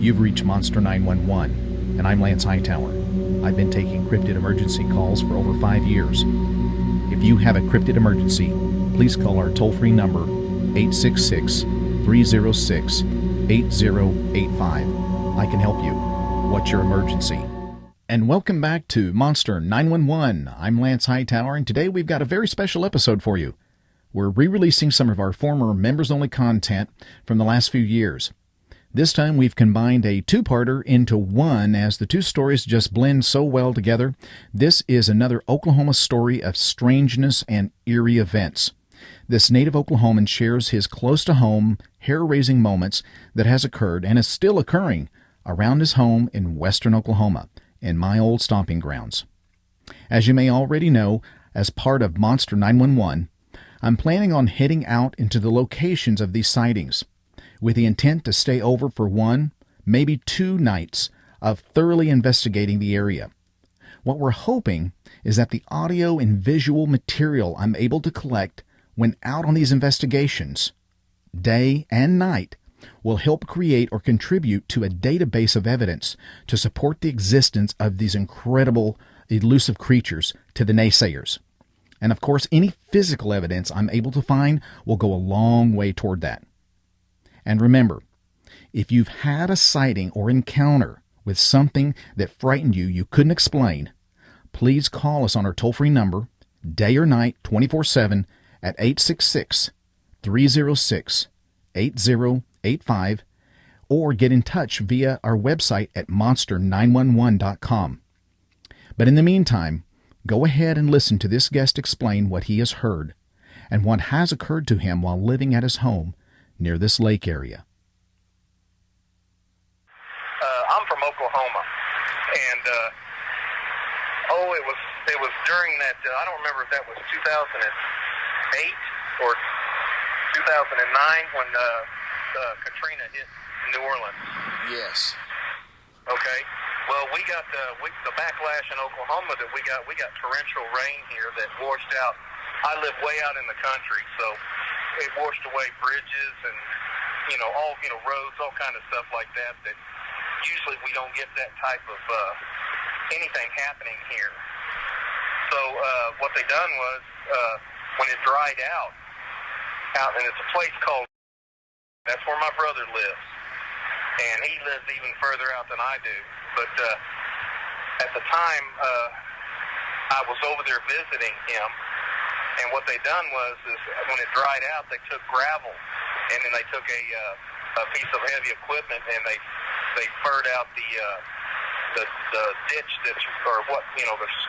You've reached Monster 911, and I'm Lance Hightower. I've been taking cryptid emergency calls for over 5 years. If you have a cryptid emergency, please call our toll-free number 866-306-8085. I can help you. What's your emergency? And welcome back to Monster 911. I'm Lance Hightower, and today we've got a very special episode for you. We're re-releasing some of our former members-only content from the last few years. This time we've combined a two-parter into one as the two stories just blend so well together. This is another Oklahoma story of strangeness and eerie events. This native Oklahoman shares his close-to-home, hair-raising moments that has occurred and is still occurring around his home in western Oklahoma, in my old stomping grounds. As you may already know, as part of Monster 911, I'm planning on heading out into the locations of these sightings, with the intent to stay over for 1, maybe 2 nights of thoroughly investigating the area. What we're hoping is that the audio and visual material I'm able to collect when out on these investigations, day and night, will help create or contribute to a database of evidence to support the existence of these incredible, elusive creatures to the naysayers. And of course, any physical evidence I'm able to find will go a long way toward that. And remember, if you've had a sighting or encounter with something that frightened you couldn't explain, please call us on our toll-free number, day or night, 24/7, at 866-306-8085, or get in touch via our website at monster911.com. But in the meantime, go ahead and listen to this guest explain what he has heard and what has occurred to him while living at his home near this lake area. I'm from Oklahoma, and it was during that. I don't remember if that was 2008 or 2009 when Katrina hit New Orleans. Yes. Okay. Well, we got the backlash in Oklahoma that we got torrential rain here that washed out. I live way out in the country, so it washed away bridges and roads, all kind of stuff like that. That usually we don't get that type of anything happening here. So what they done was when it dried out, and it's a place called. That's where my brother lives, and he lives even further out than I do. But at the time, I was over there visiting him, and what they done was when it dried out, they took gravel, and then they took a piece of heavy equipment, and they furred out the ditch the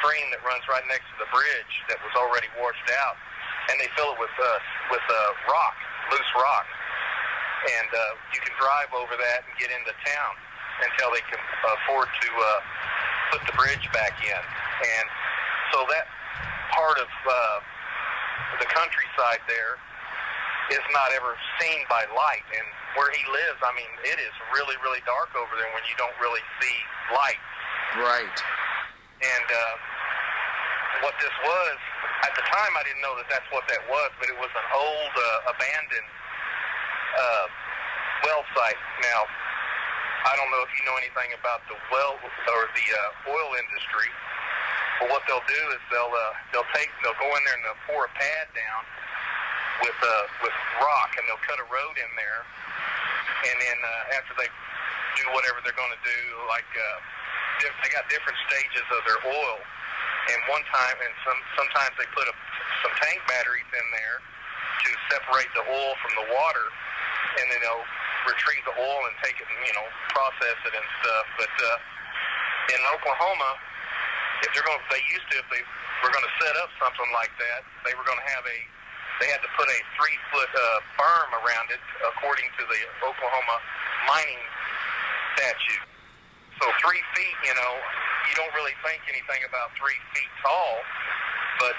stream that runs right next to the bridge that was already washed out, and they fill it with rock, loose rock, and you can drive over that and get into town until they can afford to put the bridge back in. And so that part of the countryside there is not ever seen by light. And where he lives, I mean, it is really, really dark over there when you don't really see light. Right. And what this was, at the time I didn't know that that's what that was, but it was an old abandoned well site. Now, I don't know if you know anything about the well or the oil industry, but what they'll do is they'll go in there and they'll pour a pad down with rock, and they'll cut a road in there, and then after they do whatever they're going to do, like they got different stages of their oil, and sometimes they put some tank batteries in there to separate the oil from the water, and then they'll retrieve the oil and take it and process it and stuff. But in Oklahoma, if they were going to set up something like that, they had to put a 3-foot berm around it according to the Oklahoma mining statute. So 3 feet, you don't really think anything about 3 feet tall, but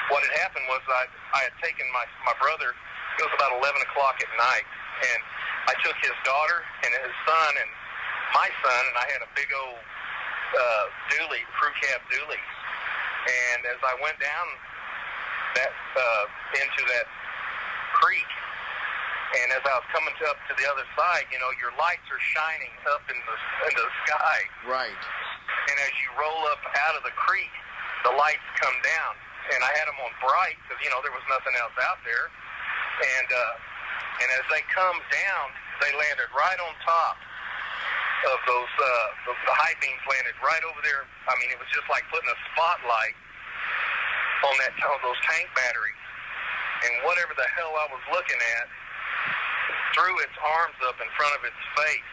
what had happened was I had taken my brother. It was about 11 o'clock at night, and I took his daughter and his son and my son, and I had a big old dually, crew cab dually. And as I went down that into that creek, And as I was coming up to the other side, your lights are shining up in the sky. Right. And as you roll up out of the creek, the lights come down. And I had them on bright because, there was nothing else out there. And as they come down, they landed right on top of those, the high beams landed right over there. I mean, it was just like putting a spotlight on those tank batteries. And whatever the hell I was looking at threw its arms up in front of its face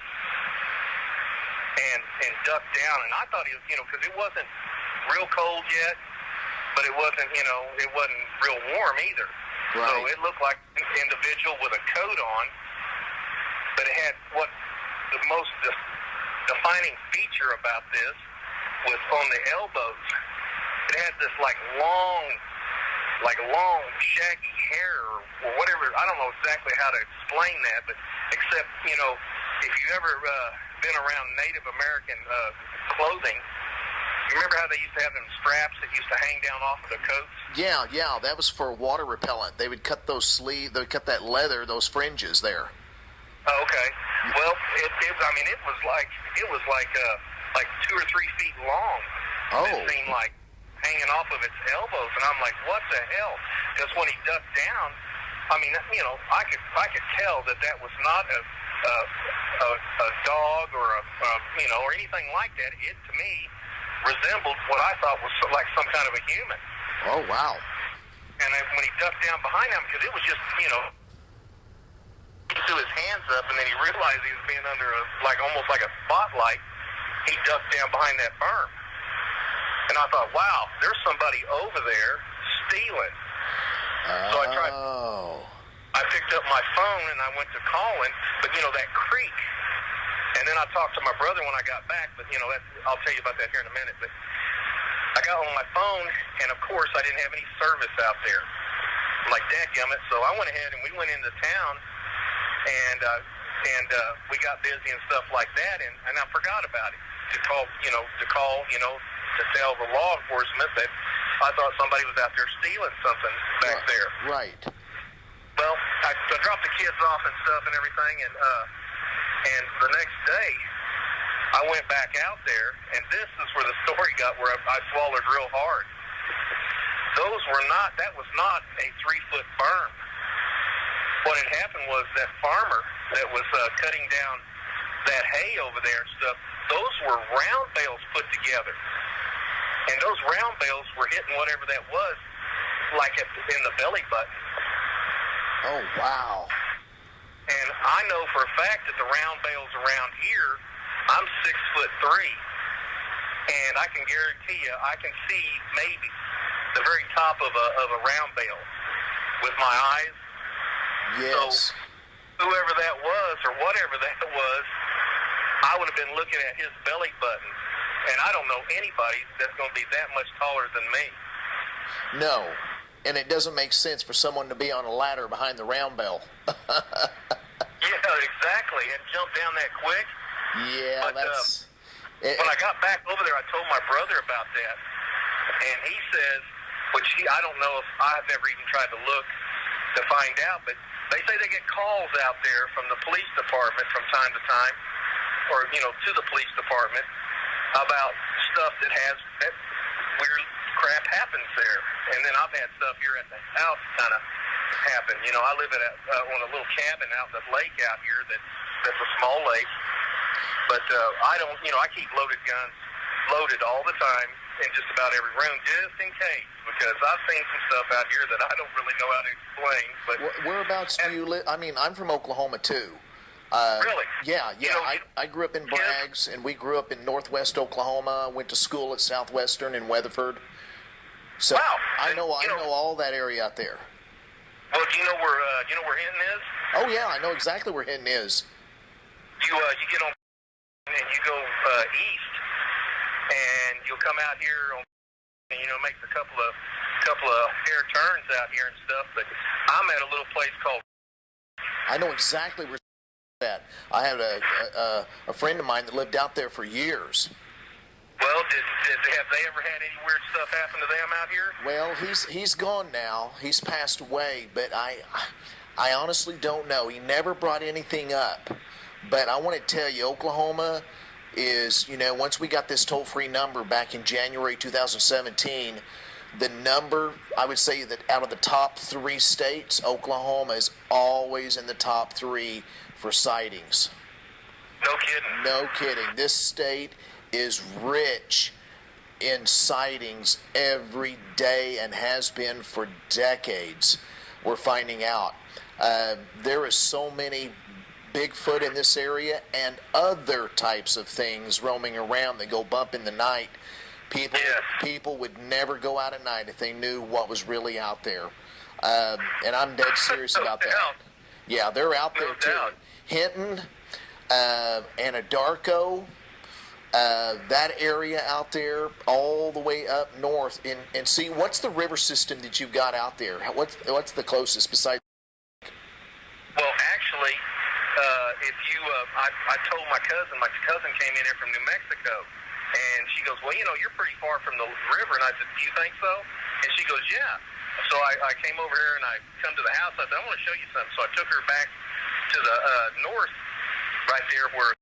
and ducked down. And I thought it was, because it wasn't real cold yet, but it wasn't, it wasn't real warm either. Right. So it looked like an individual with a coat on, but it had what the most defining feature about this was on the elbows. It had this long shaggy hair or whatever. I don't know exactly how to explain that, but except, if you ever been around Native American clothing, you remember how they used to have them straps that used to hang down off of the coats? Yeah, that was for water repellent. They would cut those they'd cut that leather, those fringes there. Oh, okay. Well, it was like 2 or 3 feet long. Oh. It seemed like hanging off of its elbows, and I'm like, what the hell? Because when he ducked down, I could tell that was not a dog or or anything like that. It to me resembled what I thought was like some kind of a human. Oh, wow. And when he ducked down behind him, because it was just he threw his hands up, and then he realized he was being under almost like a spotlight. He ducked down behind that berm. And I thought, wow, there's somebody over there stealing. So I picked up my phone and I went to calling, but that creek. And then I talked to my brother when I got back, but I'll tell you about that here in a minute. But I got on my phone, and of course I didn't have any service out there. I'm like, dadgummit. So I went ahead and we went into town, and we got busy and stuff like that, and I forgot about it. To call, to tell the law enforcement that I thought somebody was out there stealing something back there. Right. Well, I dropped the kids off and stuff and everything, and the next day I went back out there, and this is where the story got where I swallowed real hard. That was not a 3-foot berm. What had happened was that farmer that was cutting down that hay over there and stuff, those were round bales put together. And those round bales were hitting whatever that was, like in the belly button. Oh, wow. And I know for a fact that the round bales around here, I'm 6'3", and I can guarantee you I can see maybe the very top of a round bale with my eyes. Yes. So whoever that was or whatever that was, I would have been looking at his belly button. And I don't know anybody that's going to be that much taller than me. No. And it doesn't make sense for someone to be on a ladder behind the round bell. Yeah, exactly. And jump down that quick. Yeah, but, when I got back over there, I told my brother about that. And he says, I don't know if I've ever even tried to look to find out, but they say they get calls out there from the police department from time to time, or, to the police department, about stuff that weird crap happens there. And then I've had stuff here at the house kind of happen. I live on a little cabin out in the lake out here that's a small lake. But I don't, I keep loaded guns loaded all the time in just about every room, just in case, because I've seen some stuff out here that I don't really know how to explain. But whereabouts do you live? I mean, I'm from Oklahoma too. Really? Yeah. I grew up in Braggs, and we grew up in northwest Oklahoma. Went to school at Southwestern in Weatherford. So wow. I know all that area out there. Well, do you know where Hinton is? Oh yeah, I know exactly where Hinton is. You get on and you go east, and you'll come out here and make a couple of fair turns out here and stuff. But I'm at a little place called. I know exactly where that. I had a friend of mine that lived out there for years. Well, have they ever had any weird stuff happen to them out here? Well, he's gone now. He's passed away, but I honestly don't know. He never brought anything up. But I want to tell you, Oklahoma is, once we got this toll-free number back in January 2017, the number, I would say that out of the top 3 states, Oklahoma is always in the top 3 for sightings. No kidding. No kidding. This state is rich in sightings every day and has been for decades. We're finding out. There is so many Bigfoot in this area and other types of things roaming around that go bump in the night. People would never go out at night if they knew what was really out there. And I'm dead serious about that. Yeah, they're out there too. Hinton, Anadarko, that area out there, all the way up north. And see, what's the river system that you've got out there? What's the closest besides? Well, actually, I told my cousin came in here from New Mexico, and she goes, well, you're pretty far from the river. And I said, do you think so? And she goes, yeah. So I came over here and I come to the house. I said, I want to show you something. So I took her back to the north, right there where it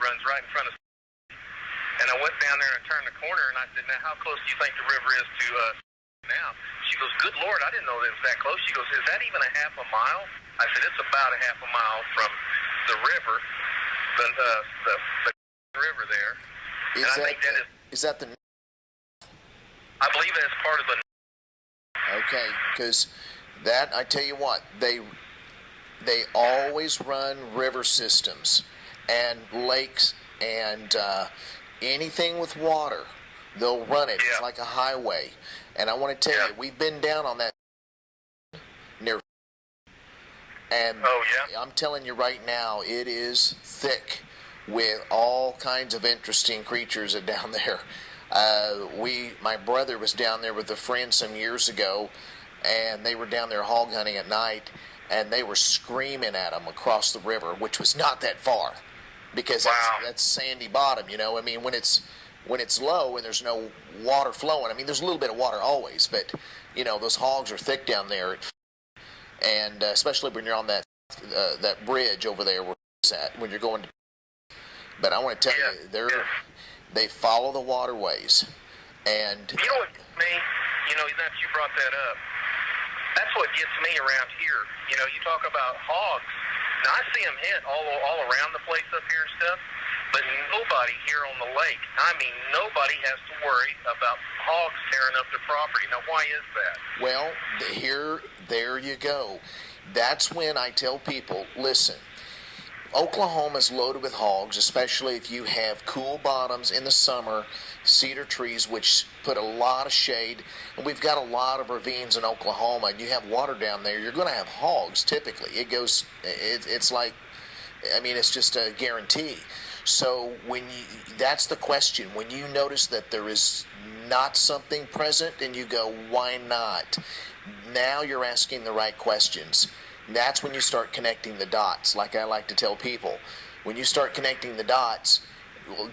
runs right in front of. And I went down there and I turned the corner and I said, now how close do you think the river is to now? She goes, good Lord, I didn't know that it was that close. She goes, is that even a half a mile? I said, it's about a half a mile from the river, the river there. Is that the? I believe that's part of the. Okay, because that, I tell you what, they always run river systems and lakes and anything with water. They'll run it. Yeah. It's like a highway. And I want to tell you, we've been down on that near. And I'm telling you right now, it is thick with all kinds of interesting creatures down there. My brother was down there with a friend some years ago, and they were down there hog hunting at night, and they were screaming at them across the river, which was not that far, because that's sandy bottom. I mean, when it's low and there's no water flowing, I mean, there's a little bit of water always, but those hogs are thick down there, and especially when you're on that bridge over there where it's at when you're going to. But I want to tell you, they follow the waterways, and you know what, that you brought that up. That's what gets me around here. You talk about hogs. Now I see them hit all around the place up here and stuff, but nobody here on the lake. I mean, nobody has to worry about hogs tearing up the property. Now, why is that? Well, there you go. That's when I tell people, listen. Oklahoma's loaded with hogs, especially if you have cool bottoms in the summer, cedar trees, which put a lot of shade. And we've got a lot of ravines in Oklahoma, and you have water down there, you're going to have hogs typically. It's like, I mean, it's just a guarantee. So that's the question. When you notice that there is not something present and you go, why not? Now you're asking the right questions. That's when you start connecting the dots, like I like to tell people. When you start connecting the dots,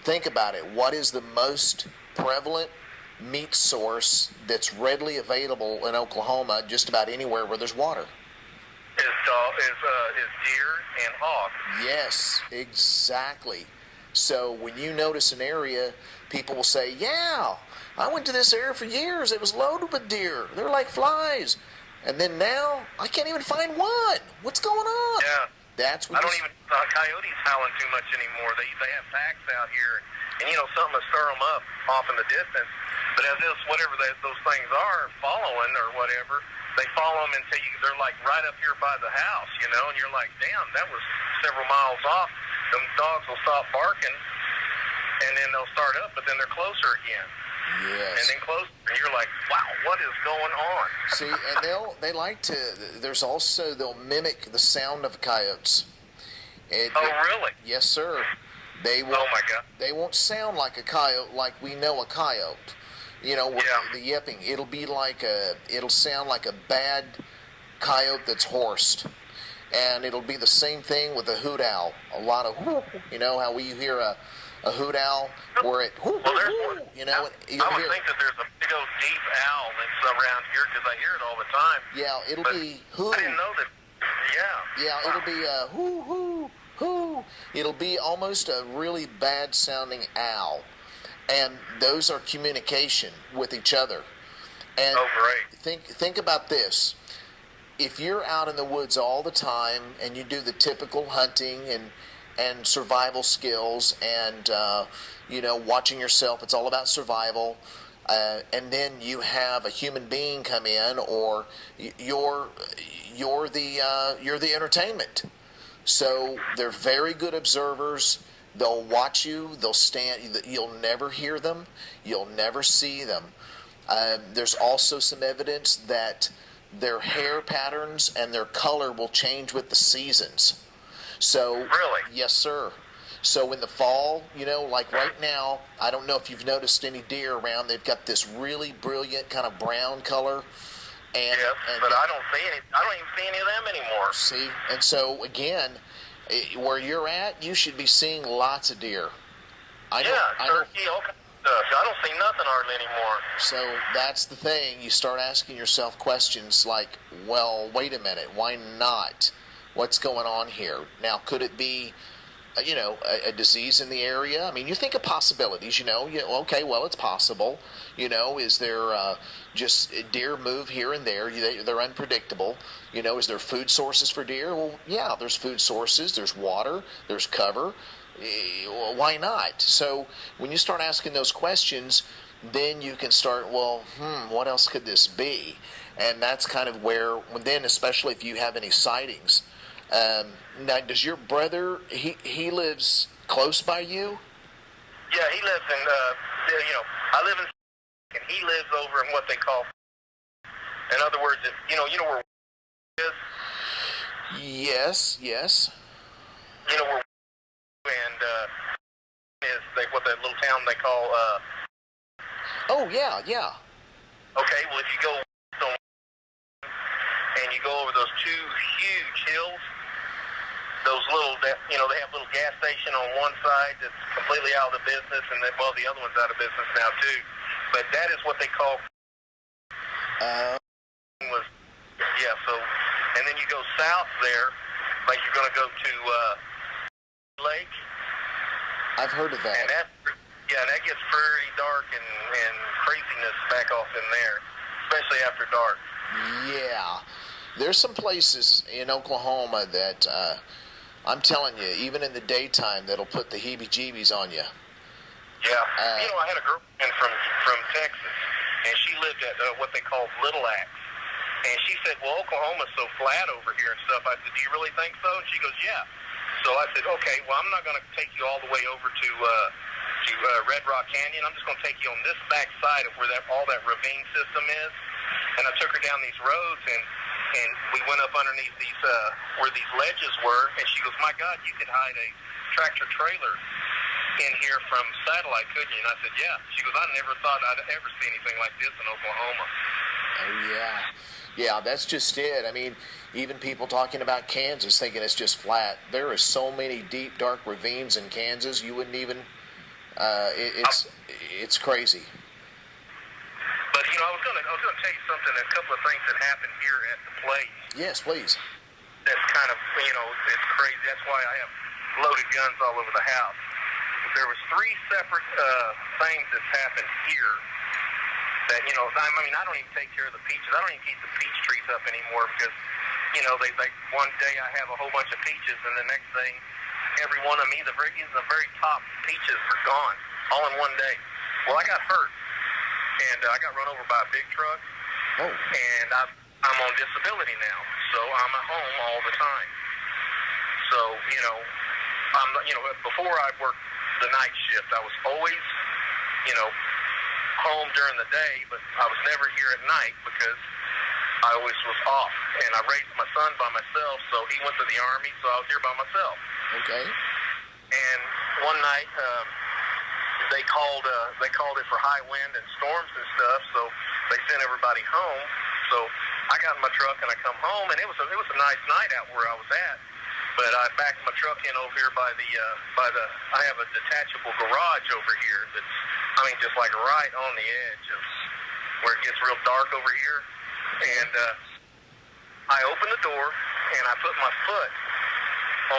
think about it. What is the most prevalent meat source that's readily available in Oklahoma, just about anywhere where there's water? Is deer and hog. Yes, exactly. So when you notice an area, people will say, yeah, I went to this area for years. It was loaded with deer. They're like flies. And then now, I can't even find one. What's going on? Yeah. That's what coyotes howling too much anymore. They have packs out here, and something will stir them up off in the distance. But as whatever those things are, following or whatever, they follow them until they're like right up here by the house, and you're like, damn, that was several miles off. Them dogs will stop barking, and then they'll start up, but then they're closer again. Yes. And then close, and you're like, wow, what is going on? See, and they like to, they'll mimic the sound of coyotes. Really? Yes, sir. Oh my God. They won't sound like a coyote like we know a coyote. The yipping. It'll sound like a bad coyote that's horsed. And it'll be the same thing with a hoot owl. A lot of, how we hear a hoot owl where it, I would think that there's a big old deep owl that's around here because I hear it all the time. Yeah, it'll be I didn't know that Yeah, it'll be a hoo hoo hoo. It'll be almost a really bad sounding owl, and those are communication with each other. And Oh, great. think about this. If you're out in the woods all the time and you do the typical hunting and survival skills and watching yourself, it's all about survival. And then you have a human being come in, or you're the entertainment. So they're very good observers. They'll watch you. They'll stand. You'll never hear them. You'll never see them. There's also some evidence that their hair patterns and their color will change with the seasons. So, Really? yes, sir. So in the fall, like right now, I don't know if you've noticed any deer around. They've got this really brilliant kind of brown color. And, Yes, and but I don't see any. I don't even see any of them anymore. see, and so again, where you're at, you should be seeing lots of deer. I know. Turkey, all kinds of stuff. I don't see nothing hardly anymore. So that's the thing. You start asking yourself questions like, well, wait a minute, why not? What's going on here? Now, could it be, a disease in the area? I mean, you think of possibilities, okay, well, it's possible. Is there just deer move here and there? They're unpredictable. Is there food sources for deer? Well, yeah, there's food sources. There's water. There's cover. Why not? So when you start asking those questions, then you can start, what else could this be? And that's kind of where, then especially if you have any sightings. Now, does your brother, he lives close by you? Yeah, he lives in, I live in, and he lives over in what they call, in other words, where is? Yes. Where and is what that little town they call, Oh, yeah. okay, well, if you go and you go over those two huge hills, those little, they have a little gas station on one side that's completely out of the business, and then, the other one's out of business now, too. But that is what they call, and then you go south there, like you're going to go to Lake. I've heard of that. And that gets pretty dark and craziness back off in there, especially after dark. Yeah. There's some places in Oklahoma that, I'm telling you, even in the daytime, that'll put the heebie-jeebies on you. Yeah. I had a girlfriend from Texas, and she lived at what they call Little Axe. And she said, well, Oklahoma's so flat over here and stuff. I said, do you really think so? And she goes, yeah. So I said, okay, well, I'm not going to take you all the way over to Red Rock Canyon. I'm just going to take you on this back side of where all that ravine system is. And I took her down these roads, and we went up underneath these where these ledges were. And she goes, my God, you could hide a tractor trailer in here from satellite, couldn't you? And I said, yeah. She goes, I never thought I'd ever see anything like this in Oklahoma. Oh, yeah. Yeah, that's just it. I mean, even people talking about Kansas thinking it's just flat. There are so many deep, dark ravines in Kansas, you wouldn't even, it's crazy. But, I was gonna tell you something, a couple of things that happened here at the place. Yes, please. That's kind of, it's crazy. That's why I have loaded guns all over the house. There was three separate things that's happened here that, I don't even take care of the peaches. I don't even keep the peach trees up anymore because, they one day I have a whole bunch of peaches, and the next thing, every one of me, the very top peaches are gone, all in one day. Well, I got hurt, and I got run over by a big truck, and I'm on disability now, so I'm at home all the time. So, before I worked the night shift, I was always, home during the day, but I was never here at night because I always was off. And I raised my son by myself, so he went to the Army, so I was here by myself. Okay. And one night, they called it for high wind and storms and stuff, so they sent everybody home. So I got in my truck and I come home, and it was a nice night out where I was at. But I backed my truck in over here by the I have a detachable garage over here that's, just like right on the edge of where it gets real dark over here. And I opened the door, and I put my foot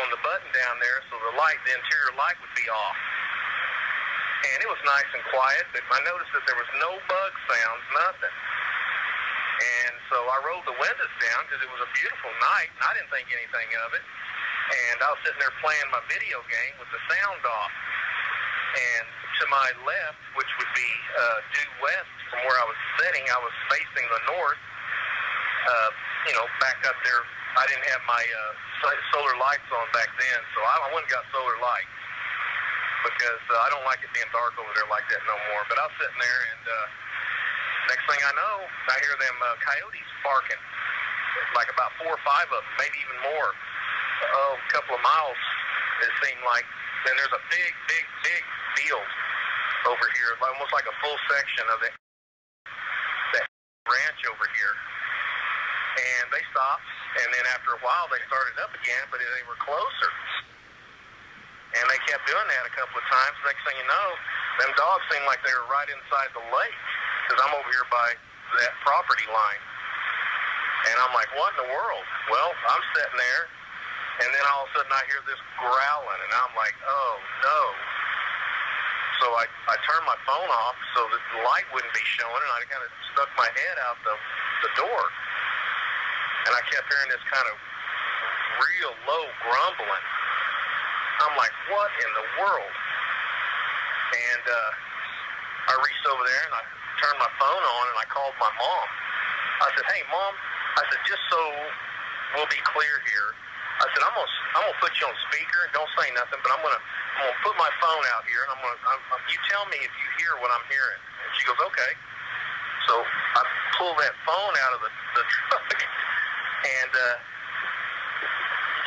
on the button down there so the interior light would be off. And it was nice and quiet, but I noticed that there was no bug sounds, nothing. And so I rolled the windows down because it was a beautiful night, and I didn't think anything of it. And I was sitting there playing my video game with the sound off. And to my left, which would be due west from where I was sitting, I was facing the north, back up there. I didn't have my solar lights on back then, so I went and got solar lights because I don't like it being dark over there like that no more. But I was sitting there, and next thing I know, I hear them coyotes barking, like about 4 or 5 of them, maybe even more. A couple of miles, it seemed like. Then there's a big field over here, almost like a full section of that ranch over here. And they stopped, and then after a while, they started up again, but they were closer. And they kept doing that a couple of times. Next thing you know, them dogs seemed like they were right inside the lake, because I'm over here by that property line. And I'm like, what in the world? Well, I'm sitting there, and then all of a sudden I hear this growling, and I'm like, oh, no. So I turned my phone off so that the light wouldn't be showing, and I kind of stuck my head out the door. And I kept hearing this kind of real low grumbling. I'm like, what in the world? And I reached over there, and I turned my phone on, and I called my mom. I said, hey, Mom, I said, just so we'll be clear here, I said, I'm gonna put you on speaker. Don't say nothing, but I'm gonna put my phone out here, and you tell me if you hear what I'm hearing. And she goes, okay. So I pull that phone out of the truck, and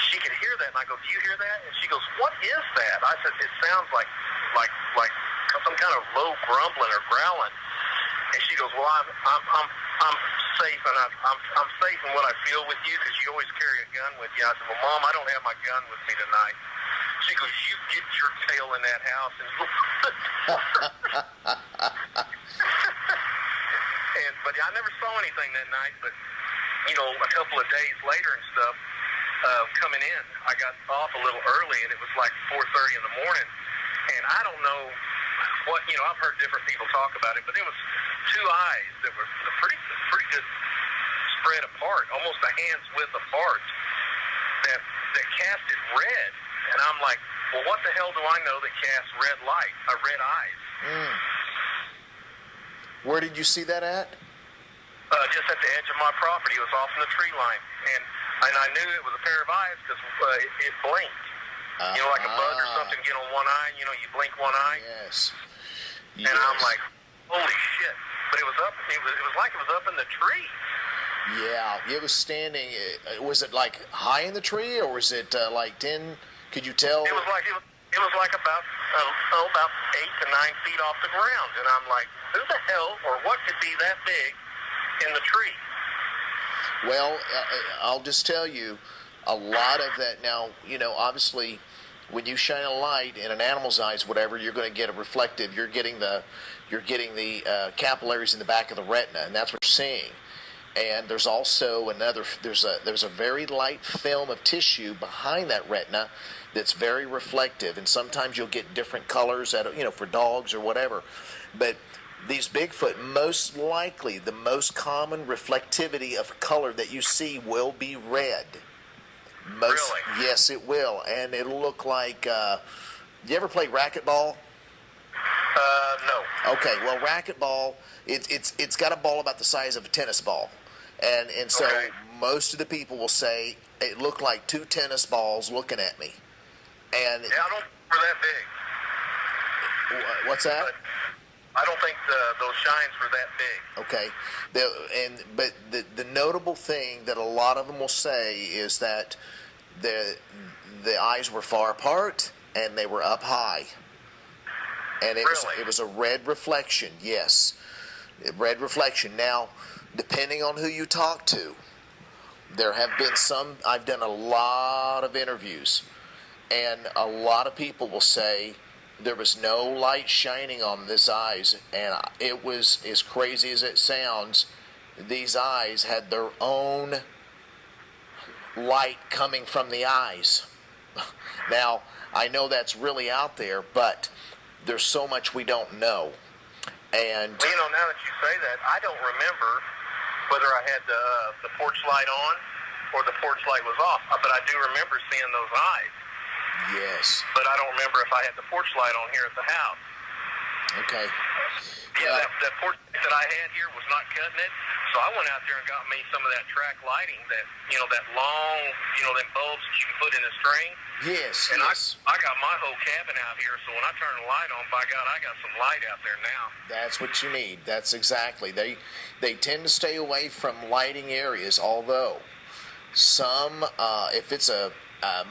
she could hear that, and I go, do you hear that? And she goes, what is that? I said, it sounds like some kind of low grumbling or growling. And she goes, well, I'm safe, and I'm safe in what I feel with you because you always carry a gun with you. I said, well, Mom, I don't have my gun with me tonight. She goes, you get your tail in that house and but I never saw anything that night. But a couple of days later and stuff, coming in, I got off a little early, and it was like 4:30 in the morning, and I don't know what I've heard different people talk about it, but there was 2 eyes that were pretty good spread apart, almost a hand's width apart, that casted red. And I'm like, well, what the hell do I know that casts red eyes? Where did you see that at? Just at the edge of my property. It was off in the tree line. And I knew it was a pair of eyes because it blinked. Like a bug or something get on one eye, you blink one eye. Yes. And I'm like, holy shit. But it was up, it was like it was up in the tree. Yeah, it was standing. Was it like high in the tree, or was it like 10? Could you tell? It was like about 8 to 9 feet off the ground, and I'm like, who the hell or what could be that big in the tree? Well, I'll just tell you, a lot of that now. Obviously, when you shine a light in an animal's eyes, whatever, you're going to get a reflective. You're getting the capillaries in the back of the retina, and that's what you're seeing. And there's also there's a very light film of tissue behind that retina that's very reflective, and sometimes you'll get different colors for dogs or whatever. But these Bigfoot, most likely the most common reflectivity of color that you see will be red. Really? Yes, it will, and it'll look like. You ever play racquetball? No. Okay, well, racquetball, it's got a ball about the size of a tennis ball, and so okay. Most of the people will say it looked like 2 tennis balls looking at me. And yeah, I don't think we're that big. What's that? But I don't think those shines were that big. Okay, but the notable thing that a lot of them will say is that the eyes were far apart and they were up high. And it was a red reflection, yes. Red reflection. Now, depending on who you talk to, there have been some, I've done a lot of interviews, and a lot of people will say there was no light shining on this eyes, and it was, as crazy as it sounds, these eyes had their own light coming from the eyes. Now, I know that's really out there, but there's so much we don't know. And well, now that you say that, I don't remember whether I had the porch light on or the porch light was off, but I do remember seeing those eyes. yes, But I don't remember if I had the porch light on here at the house. okay. Yeah, that porch light that I had here was not cutting it, so I went out there and got me some of that track lighting, that that long, them bulbs that you can put in a string. Yes, And yes. I got my whole cabin out here, so when I turn the light on, by God, I got some light out there now. That's what you need. That's exactly. They tend to stay away from lighting areas, although some, if it's a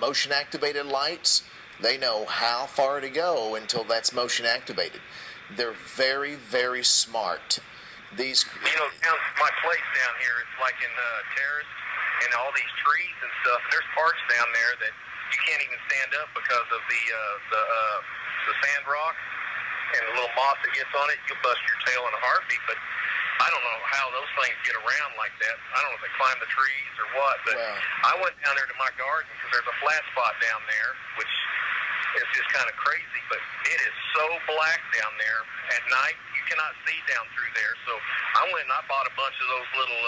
motion activated lights, they know how far to go until that's motion activated. They're very, very smart. These, Down my place down here, it's like in Terrace and all these trees and stuff. And there's parts down there that you can't even stand up because of the sand rock and the little moss that gets on it. You'll bust your tail in a heartbeat. But I don't know how those things get around like that. I don't know if they climb the trees or what. But well, I went down there to my garden because there's a flat spot down there, which is just kind of crazy. But it is so black down there at night. You cannot see down through there. So I went and I bought a bunch of those little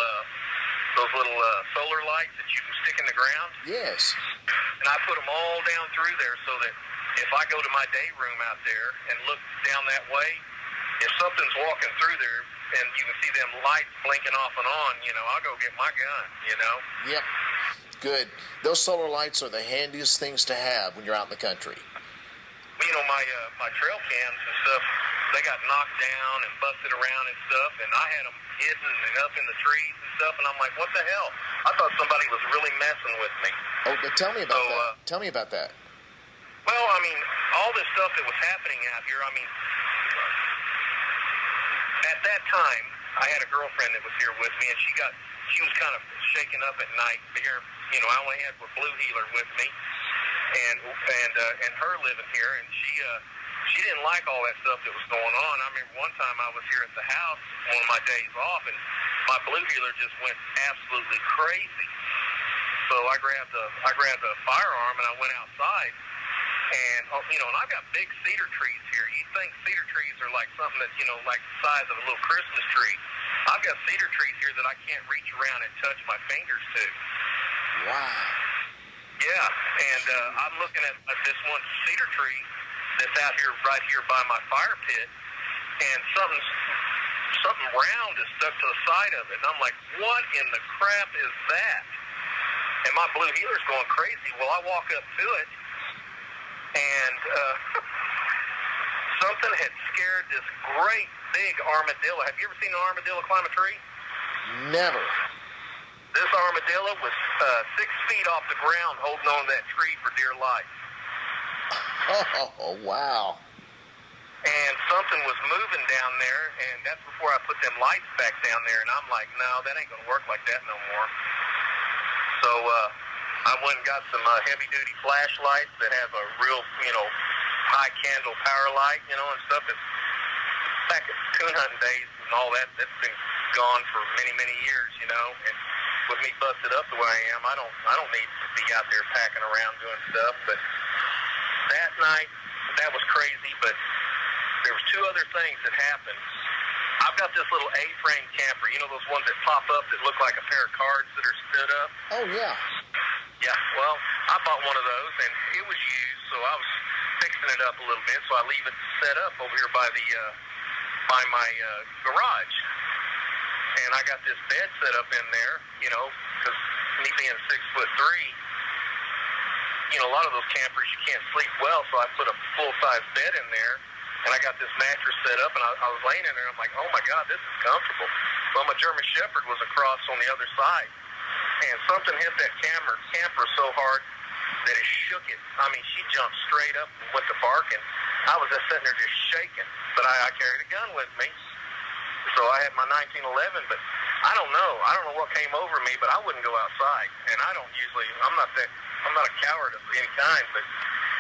solar lights that you can stick in the ground. yes. And I put them all down through there so that if I go to my day room out there and look down that way, if something's walking through there and you can see them lights blinking off and on, I'll go get my gun, Yep. Good. Those solar lights are the handiest things to have when you're out in the country. My trail cams and stuff, they got knocked down and busted around and stuff, and I had them hidden and up in the trees and stuff, and I'm like, what the hell? I thought somebody was really messing with me. Oh, but tell me about that. Tell me about that. Well, all this stuff that was happening out here, at that time, I had a girlfriend that was here with me, and she was kind of shaken up at night. Here, I only had a blue healer with me, and her living here, and she didn't like all that stuff that was going on. I remember one time I was here at the house one of my days off, and my blue healer just went absolutely crazy. So I grabbed a firearm and I went outside, and and I've got big cedar trees here. You'd think cedar trees are like something that's like the size of a little Christmas tree. I've got cedar trees here that I can't reach around and touch my fingers to. Wow. Yeah, and I'm looking at this one cedar tree that's out here, right here by my fire pit, and something round is stuck to the side of it. And I'm like, what in the crap is that? And my blue healer's going crazy. Well, I walk up to it, and something had scared this great big armadillo. Have you ever seen an armadillo climb a tree? Never. This armadillo was 6 feet off the ground holding on to that tree for dear life. Oh, wow. And something was moving down there, and that's before I put them lights back down there. And I'm like, no, that ain't going to work like that no more. So I went and got some heavy-duty flashlights that have a real, high candle power light, and stuff. It's back at coon hunting days and all that. That's been gone for many, many years, And with me busted up the way I am, I don't need to be out there packing around doing stuff. But that night, that was crazy. But there was two other things that happened. I've got this little A-frame camper. Those ones that pop up that look like a pair of cards that are stood up? Oh, yeah. Yeah, well, I bought one of those, and it was used, so I was fixing it up a little bit, so I leave it set up over here by my garage. And I got this bed set up in there, because me being 6'3", a lot of those campers, you can't sleep well, so I put a full-size bed in there, and I got this mattress set up, and I was laying in there, and I'm like, oh my God, this is comfortable. Well, my German Shepherd was across on the other side, and something hit that camper so hard that it shook it. She jumped straight up and went to barking. I was just sitting there just shaking, but I carried a gun with me. So I had my 1911, but I don't know what came over me, but I wouldn't go outside. And I don't usually, I'm not a coward of any kind, but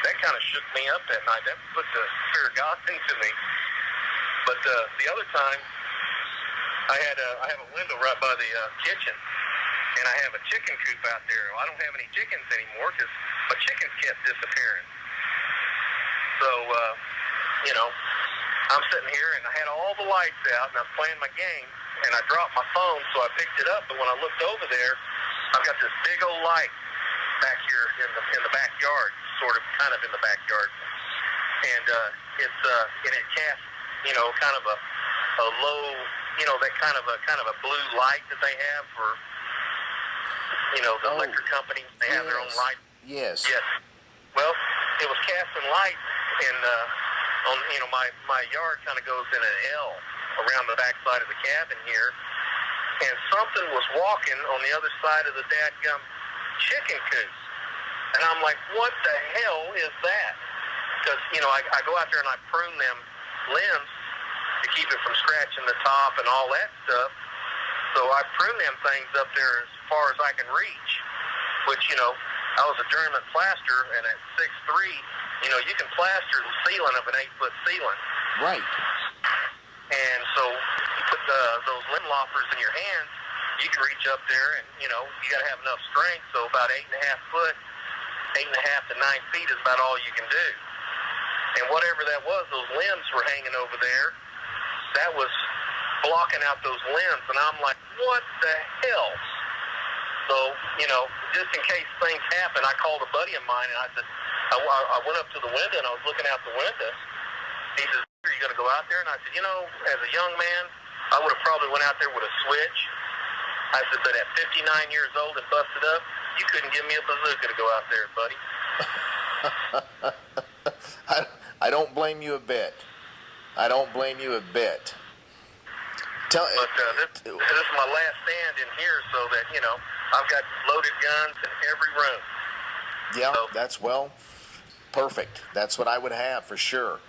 that kind of shook me up that night. That put the fear of God into me. But the other time, I have a window right by the kitchen, and I have a chicken coop out there. Well, I don't have any chickens anymore because my chickens kept disappearing. So, I'm sitting here, and I had all the lights out, and I was playing my game, and I dropped my phone, so I picked it up, but when I looked over there, I've got this big old light back here in the backyard, kind of in the backyard, and it casts, kind of a low, that kind of a blue light that they have for, the electric company. They have their own light. Yes. Yes. Well, it was casting light, and my yard kind of goes in an L around the backside of the cabin here, and something was walking on the other side of the dadgum chicken coop. And I'm like, what the hell is that? Because, I go out there and I prune them limbs to keep it from scratching the top and all that stuff. So I prune them things up there as far as I can reach, which, I was a journeyman plaster, and at 6'3", you can plaster the ceiling of an 8-foot ceiling. Right. And so you put those limb loppers in your hands, you can reach up there, and, you got to have enough strength, so about 8.5 foot, 8.5 to 9 feet is about all you can do. And whatever that was, those limbs were hanging over there. That was blocking out those limbs, and I'm like, what the hell? So, just in case things happen, I called a buddy of mine, and I said, I went up to the window, and I was looking out the window. He says, are you going to go out there? And I said, as a young man, I would have probably went out there with a switch. I said, but at 59 years old and busted up, you couldn't give me a bazooka to go out there, buddy. I don't blame you a bit. I don't blame you a bit. But this is my last stand in here, so that, I've got loaded guns in every room. Yeah, so, that's, perfect. That's what I would have for sure.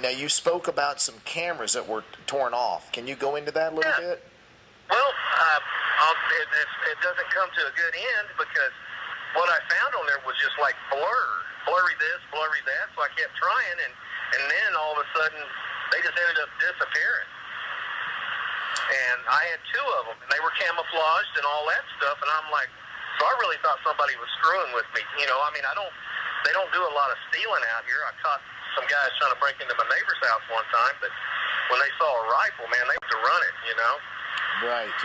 Now, you spoke about some cameras that were torn off. Can you go into that a little bit? Well, it doesn't come to a good end, because what I found on there was just like blurry this, blurry that, so I kept trying, and then all of a sudden, they just ended up disappearing. And I had 2 of them, and they were camouflaged and all that stuff, and I'm like, so I really thought somebody was screwing with me. They don't do a lot of stealing out here. I caught some guys trying to break into my neighbor's house one time, but when they saw a rifle, man, they had to run it, Right.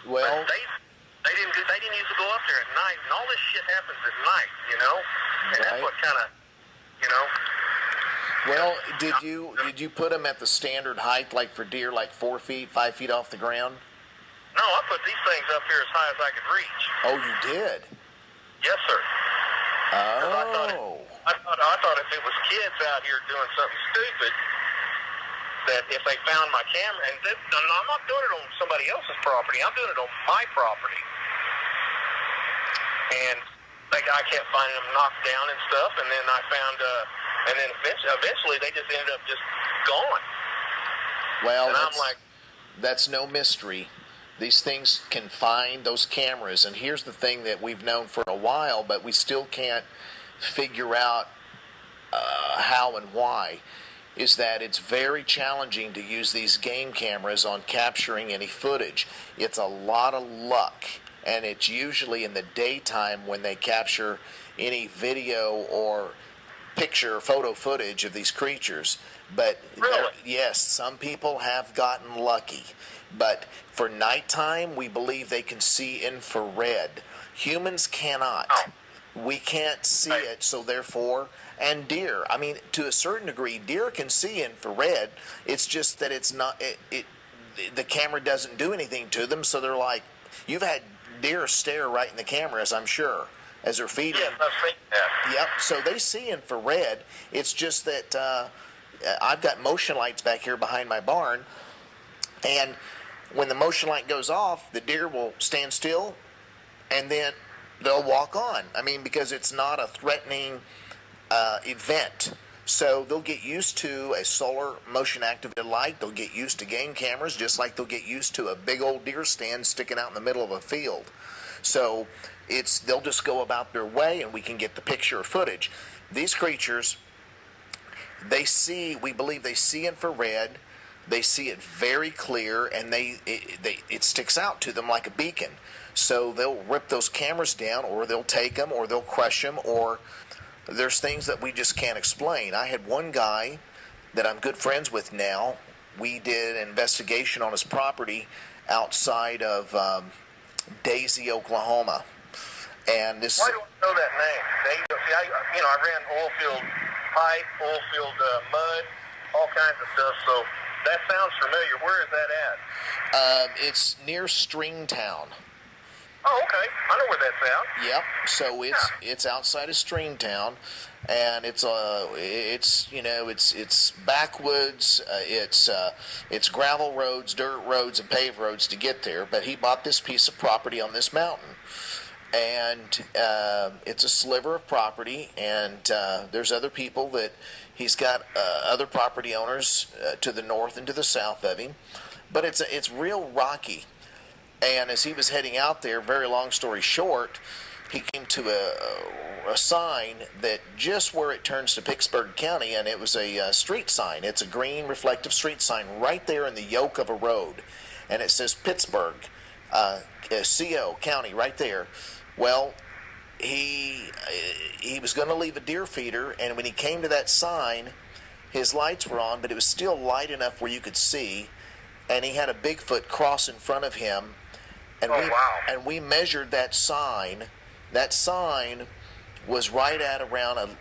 Well, but they didn't used to go up there at night, and all this shit happens at night, and that's what kind of, Well, did you put them at the standard height, like for deer, like 4 feet, 5 feet off the ground? No, I put these things up here as high as I could reach. Oh, you did? Yes, sir. Oh. I thought if it was kids out here doing something stupid, that if they found my camera, and I'm not doing it on somebody else's property, I'm doing it on my property. And I kept finding them knocked down and stuff, and then I found, and then eventually they just ended up just gone. Well, and I'm like, that's no mystery. These things can find those cameras, and here's the thing that we've known for a while, but we still can't figure out how and why, is that it's very challenging to use these game cameras on capturing any footage. It's a lot of luck, and it's usually in the daytime when they capture any video or photo footage of these creatures. But really? Yes, some people have gotten lucky. But for nighttime, we believe they can see infrared. Humans cannot. Oh. We can't see it, so therefore, and deer. I mean, to a certain degree, deer can see infrared. It's just that it's not. The camera doesn't do anything to them, so they're like. You've had deer stare right in the cameras, I'm sure, as they're feeding. Yes, I've seen that. Yep. So they see infrared. It's just that I've got motion lights back here behind my barn, and when the motion light goes off, the deer will stand still, and then they'll walk on. I mean, because it's not a threatening event. So they'll get used to a solar motion activated light. They'll get used to game cameras, just like they'll get used to a big old deer stand sticking out in the middle of a field. So they'll just go about their way, and we can get the picture or footage. These creatures, we believe they see infrared. They see it very clear, and it sticks out to them like a beacon. So they'll rip those cameras down, or they'll take them, or they'll crush them, or there's things that we just can't explain. I had one guy that I'm good friends with now. We did an investigation on his property outside of Daisy, Oklahoma. And this. Why do I know that name? See, I ran oil field pipe, oil field mud, all kinds of stuff. So that sounds familiar. Where is that at? It's near Stringtown. Oh, okay. I know where that's at. Yep. So it's outside of Stringtown, and it's backwoods. It's gravel roads, dirt roads, and paved roads to get there. But he bought this piece of property on this mountain, and it's a sliver of property. And there's other people that he's got other property owners to the north and to the south of him, but it's real rocky. And as he was heading out there, very long story short, he came to a sign that just where it turns to Pittsburgh County, and it was a street sign. It's a green reflective street sign right there in the yoke of a road, and it says Pittsburgh, CO County right there. Well, he was going to leave a deer feeder, and when he came to that sign, his lights were on, but it was still light enough where you could see, and he had a Bigfoot cross in front of him. And we measured that sign. That sign was right at around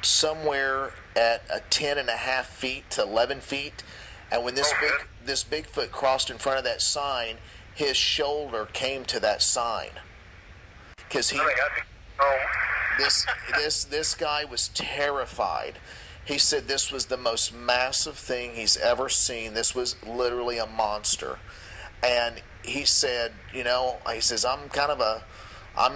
somewhere at a 10.5 feet to 11 feet. And when this Bigfoot crossed in front of that sign, his shoulder came to that sign. Because this guy was terrified. He said this was the most massive thing he's ever seen. This was literally a monster. And he said, he says, I'm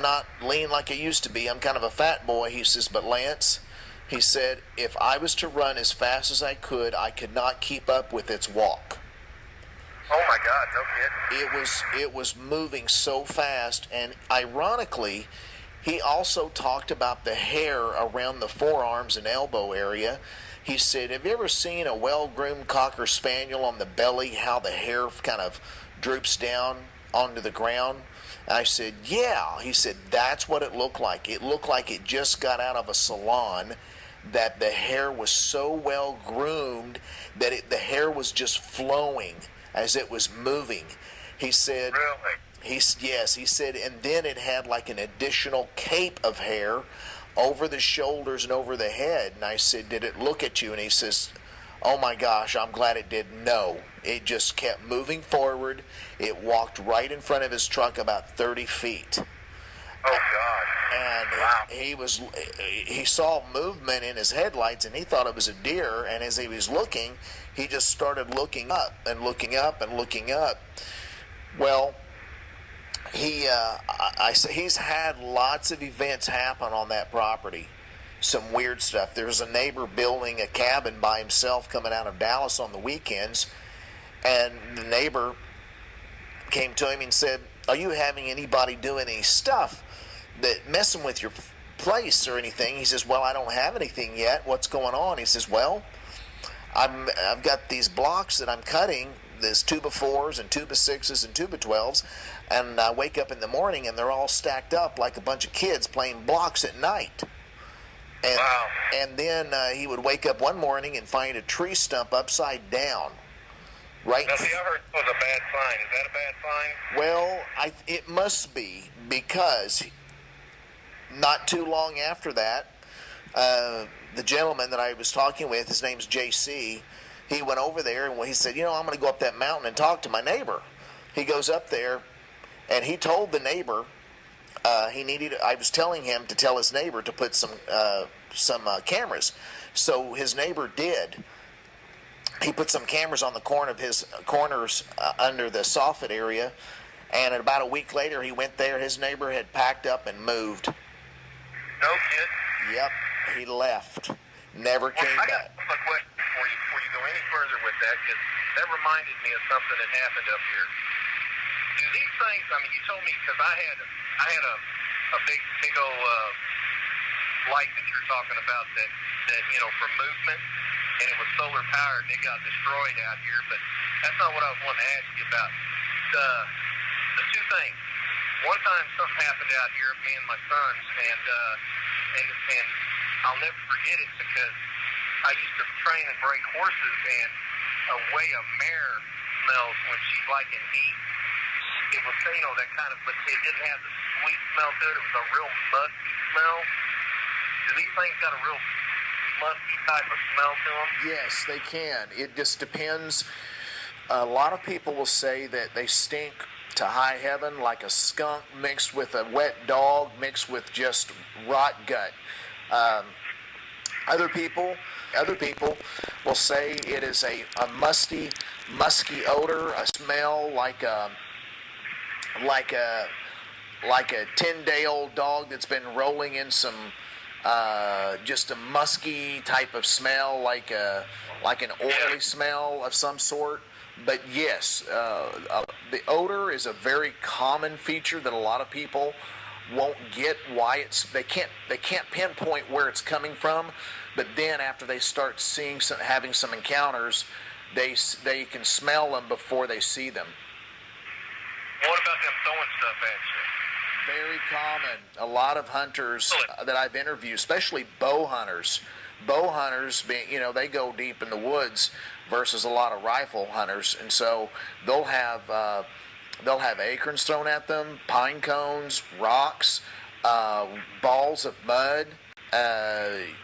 not lean like I used to be. I'm kind of a fat boy. He says, but Lance, he said, if I was to run as fast as I could not keep up with its walk. Oh my God, no kidding. It was moving so fast, and ironically, he also talked about the hair around the forearms and elbow area. He said, have you ever seen a well-groomed Cocker Spaniel on the belly, how the hair kind of droops down onto the ground? I said, yeah. He said, that's what it looked like. It looked like it just got out of a salon, that the hair was so well groomed that the hair was just flowing as it was moving. He said, really? Yes, he said, and then it had like an additional cape of hair over the shoulders and over the head. And I said, did it look at you? And he says, oh my gosh, I'm glad it did. No, it just kept moving forward. It walked right in front of his truck about 30 feet. Oh God. And wow. he saw movement in his headlights, and he thought it was a deer. And as he was looking, he just started looking up and looking up and looking up. Well, he's had lots of events happen on that property. Some weird stuff. There's a neighbor building a cabin by himself coming out of Dallas on the weekends, and the neighbor came to him and said, are you having anybody doing any stuff that messing with your place or anything? He says, well, I don't have anything yet. What's going on? He says, well, I've got these blocks that I'm cutting. There's 2x4s and 2x6s and 2x12s, and I wake up in the morning and they're all stacked up like a bunch of kids playing blocks at night. And, wow. And then he would wake up one morning and find a tree stump upside down. Right. Now, see, I heard it was a bad sign. Is that a bad sign? Well, it must be, because not too long after that, the gentleman that I was talking with, his name's JC, he went over there and he said, I'm going to go up that mountain and talk to my neighbor. He goes up there, and he told the neighbor I was telling him to tell his neighbor to put some cameras. So his neighbor did. He put some cameras on the corners under the soffit area, and about a week later he went there. His neighbor had packed up and moved. No kid? Yep, he left. Never came back. I got a question for you before you go any further with that, because that reminded me of something that happened up here. Do these things, you told me, because I had a big old light that you're talking about that for movement, and it was solar powered, and it got destroyed out here, but that's not what I was wanting to ask you about. The two things. one time something happened out here, me and my sons, and I'll never forget it because I used to train and break horses, and a way a mare smells when she's like in heat, it was, that kind of, but it didn't have the sweet smell to it. It was a real musky smell. Do these things got a real musky type of smell to them? Yes, they can. It just depends. A lot of people will say that they stink to high heaven, like a skunk mixed with a wet dog, mixed with just rot gut. Other people will say it is a musky odor, a smell like a 10-day-old dog that's been rolling in some just a musky type of smell, like an oily smell of some sort. But yes, the odor is a very common feature that a lot of people won't get why they can't pinpoint where it's coming from. But then after they start having some encounters, they can smell them before they see them. What about them throwing stuff at you? Very common. A lot of hunters that I've interviewed, especially bow hunters, being, they go deep in the woods versus a lot of rifle hunters, and so they'll have acorns thrown at them, pine cones, rocks, balls of mud,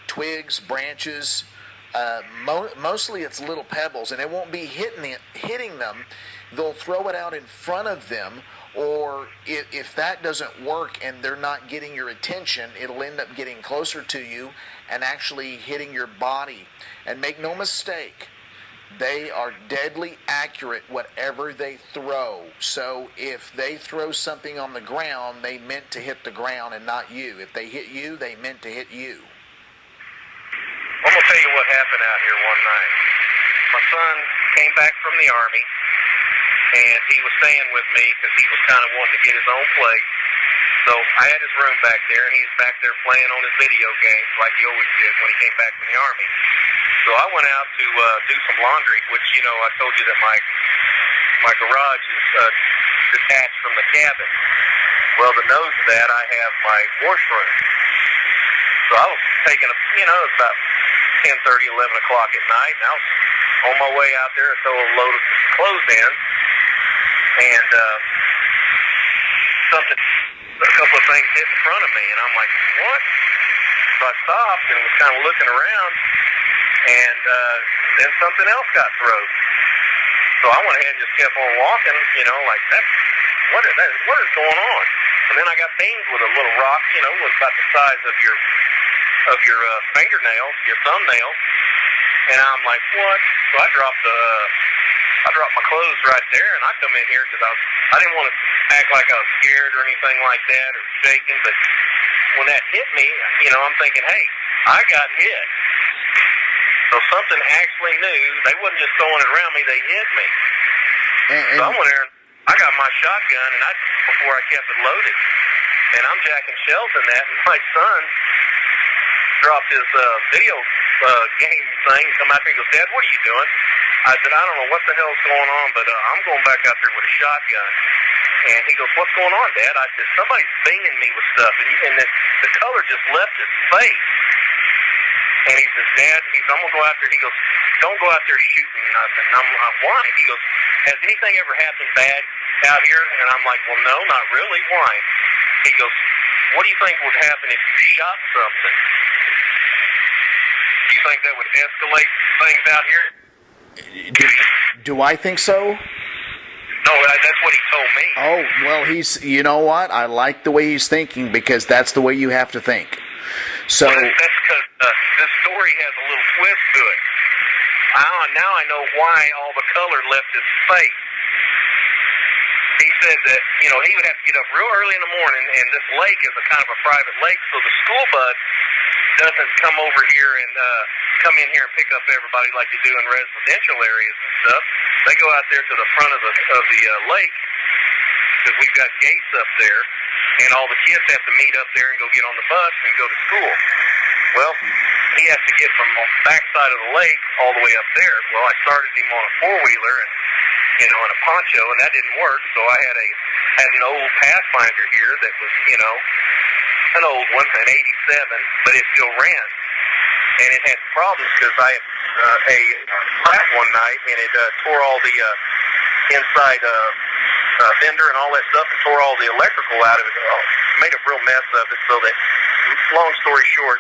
twigs, branches. Mostly it's little pebbles, and it won't be hitting them. They'll throw it out in front of them, or if that doesn't work and they're not getting your attention, it'll end up getting closer to you and actually hitting your body. And make no mistake, they are deadly accurate whatever they throw. So if they throw something on the ground, they meant to hit the ground and not you. If they hit you, they meant to hit you. I'm going to tell you what happened out here one night. My son came back from the Army, and he was staying with me because he was kind of wanting to get his own place. So I had his room back there, and he's back there playing on his video games like he always did when he came back from the Army. So I went out to do some laundry, which, I told you that my garage is detached from the cabin. Well, the nose of that, I have my washroom. So I was taking it was about 10:30, 11 o'clock at night, and I was on my way out there to throw a load of clothes in, and a couple of things hit in front of me, and I'm like, what? So I stopped and was kind of looking around, and then something else got thrown. So I went ahead and just kept on walking, like that. What is going on? And then I got pinged with a little rock, it was about the size of your fingernail, your thumbnail, and I'm like, what? So I dropped my clothes right there, and I come in here because I didn't want to act like I was scared or anything like that or shaking, but when that hit me, I'm thinking, hey, I got hit. So something actually knew. They wasn't just throwing it around me, they hit me. So I went there, and I got my shotgun, and before I kept it loaded, and I'm jacking shells in that, and my son dropped his video game thing, come out there and goes, Dad, what are you doing? I said, I don't know what the hell's going on, but I'm going back out there with a shotgun. And he goes, what's going on, Dad? I said, somebody's binging me with stuff, and the color just left his face. And he says, Dad, I'm going to go out there. He goes, don't go out there shooting nothing. And I'm why? He goes, has anything ever happened bad out here? And I'm like, well, no, not really. Why? He goes, what do you think would happen if you shot something? Do you think that would escalate things out here? Do I think so? No, that's what he told me. Oh, well, you know what? I like the way he's thinking because that's the way you have to think. So well, that's because this story has a little twist to it. Now I know why all the color left his face. He said that, he would have to get up real early in the morning, and this lake is a kind of a private lake, so the school bus doesn't come over here and come in here and pick up everybody like you do in residential areas and stuff. They go out there to the front of the lake, because we've got gates up there, and all the kids have to meet up there and go get on the bus and go to school. Well, he has to get from the backside of the lake all the way up there. Well, I started him on a four-wheeler and in a poncho, and that didn't work, so I had a had an old Pathfinder here that was, an old one, an 87, but it still ran. And it had problems because I had a flat one night, and it tore all the inside fender and all that stuff, and tore all the electrical out of it. Made a real mess of it, so that, long story short,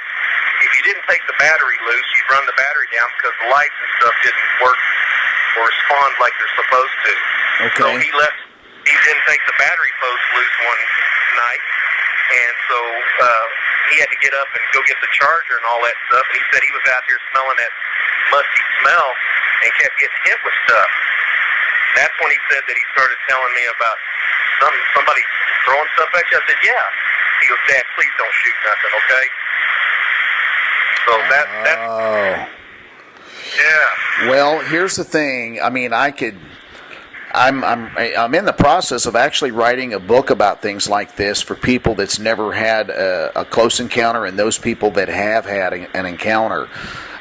if you didn't take the battery loose, you'd run the battery down because the lights and stuff didn't work or respond like they're supposed to. Okay. So he didn't take the battery post loose one night, and so he had to get up and go get the charger and all that stuff, and he said he was out here smelling that musty smell and kept getting hit with stuff. That's when he said that he started telling me about somebody throwing stuff at you. I said, yeah. He goes, Dad, please don't shoot nothing, okay? So that's yeah. Well, here's the thing. I mean, I'm in the process of actually writing a book about things like this for people that's never had a close encounter and those people that have had an encounter.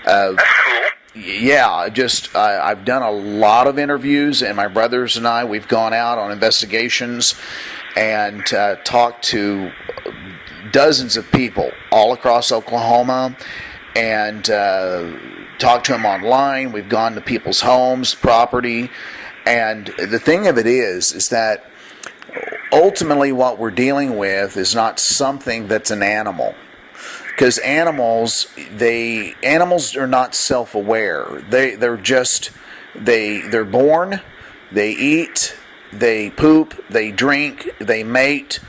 That's cool. Yeah, I've done a lot of interviews, and my brothers and I, we've gone out on investigations and talked to dozens of people all across Oklahoma, and talked to them online. We've gone to people's homes, property, and the thing of it is that ultimately what we're dealing with is not something that's an animal. Because animals are not self-aware. They're born, they eat, they poop, they drink, they mate,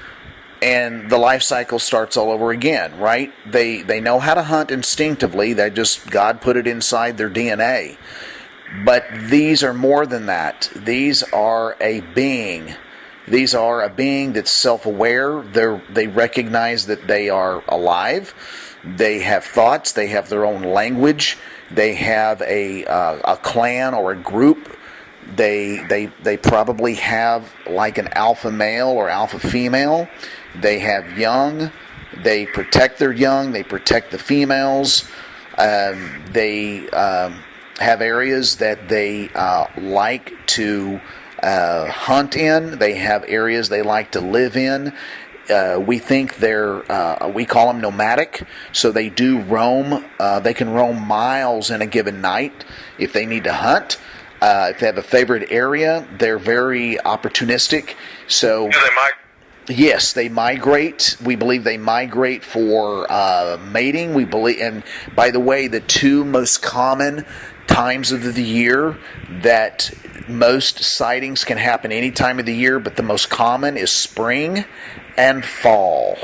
and the life cycle starts all over again, right? They know how to hunt instinctively. God put it inside their DNA. But these are more than that. These are a being. These are a being that's self-aware. They recognize that they are alive. They have thoughts. They have their own language. They have a clan or a group. They probably have like an alpha male or alpha female. They have young. They protect their young. They protect the females. They have areas that they like to hunt in. They have areas they like to live in. We think we call them nomadic, so they do roam. They can roam miles in a given night if they need to hunt. If they have a favorite area, they're very opportunistic. So, do they migrate? Yes, they migrate. We believe they migrate for mating. We believe, and by the way, the two most common times of the year that most sightings can happen any time of the year, but the most common is spring and fall.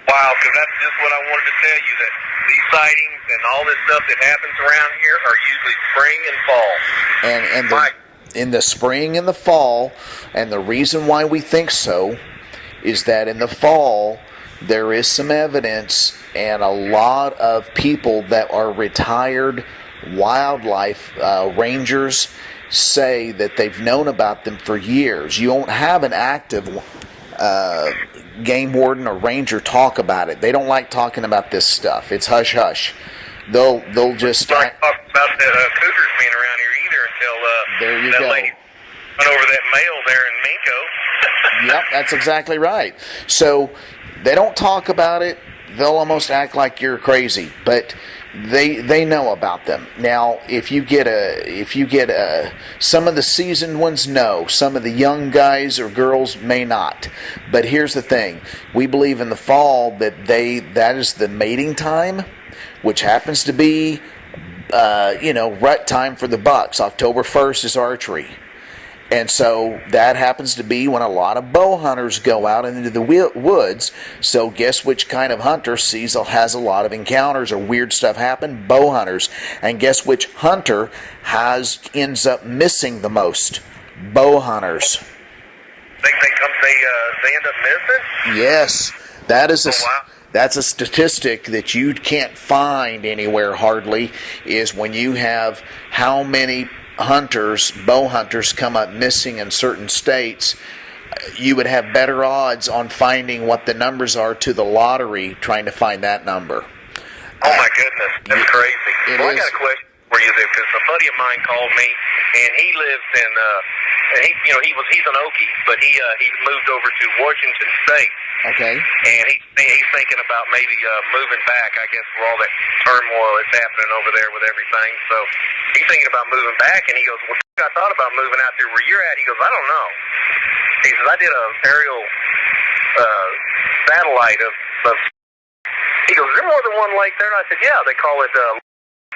Wow, because that's just what I wanted to tell you, that these sightings and all this stuff that happens around here are usually spring and fall. And in the spring and the fall, and the reason why we think so is that in the fall there is some evidence, and a lot of people that are retired wildlife rangers say that they've known about them for years. You won't have an active game warden or ranger talk about it. They don't like talking about this stuff. It's hush hush. They'll just don't talk about the cougars being around here either until there you that go. lady went over that male there in Minko. Yep, that's exactly right. So they don't talk about it. They'll almost act like you're crazy, but they know about them. Now, if you get some of the seasoned ones know, some of the young guys or girls may not. But here's the thing: we believe in the fall that is the mating time, which happens to be rut time for the bucks. October 1st is archery. And so that happens to be when a lot of bow hunters go out into the woods. So guess which kind of hunter has a lot of encounters or weird stuff happen? Bow hunters. And guess which hunter ends up missing the most? Bow hunters. They end up missing? Yes. Wow. That's a statistic that you can't find anywhere hardly, is when you have how many bow hunters come up missing in certain states. You would have better odds on finding what the numbers are to the lottery trying to find that number. Oh my goodness, that's crazy. I got a question for you there, because a buddy of mine called me, and he lives in and he's an Okie, but he moved over to Washington State. Okay. And he's thinking about maybe moving back, I guess, with all that turmoil that's happening over there with everything. So he's thinking about moving back, and he goes, well, I thought about moving out there where you're at. He goes, I don't know. He says, I did an aerial satellite of he goes, is there more than one lake there? And I said, yeah, they call it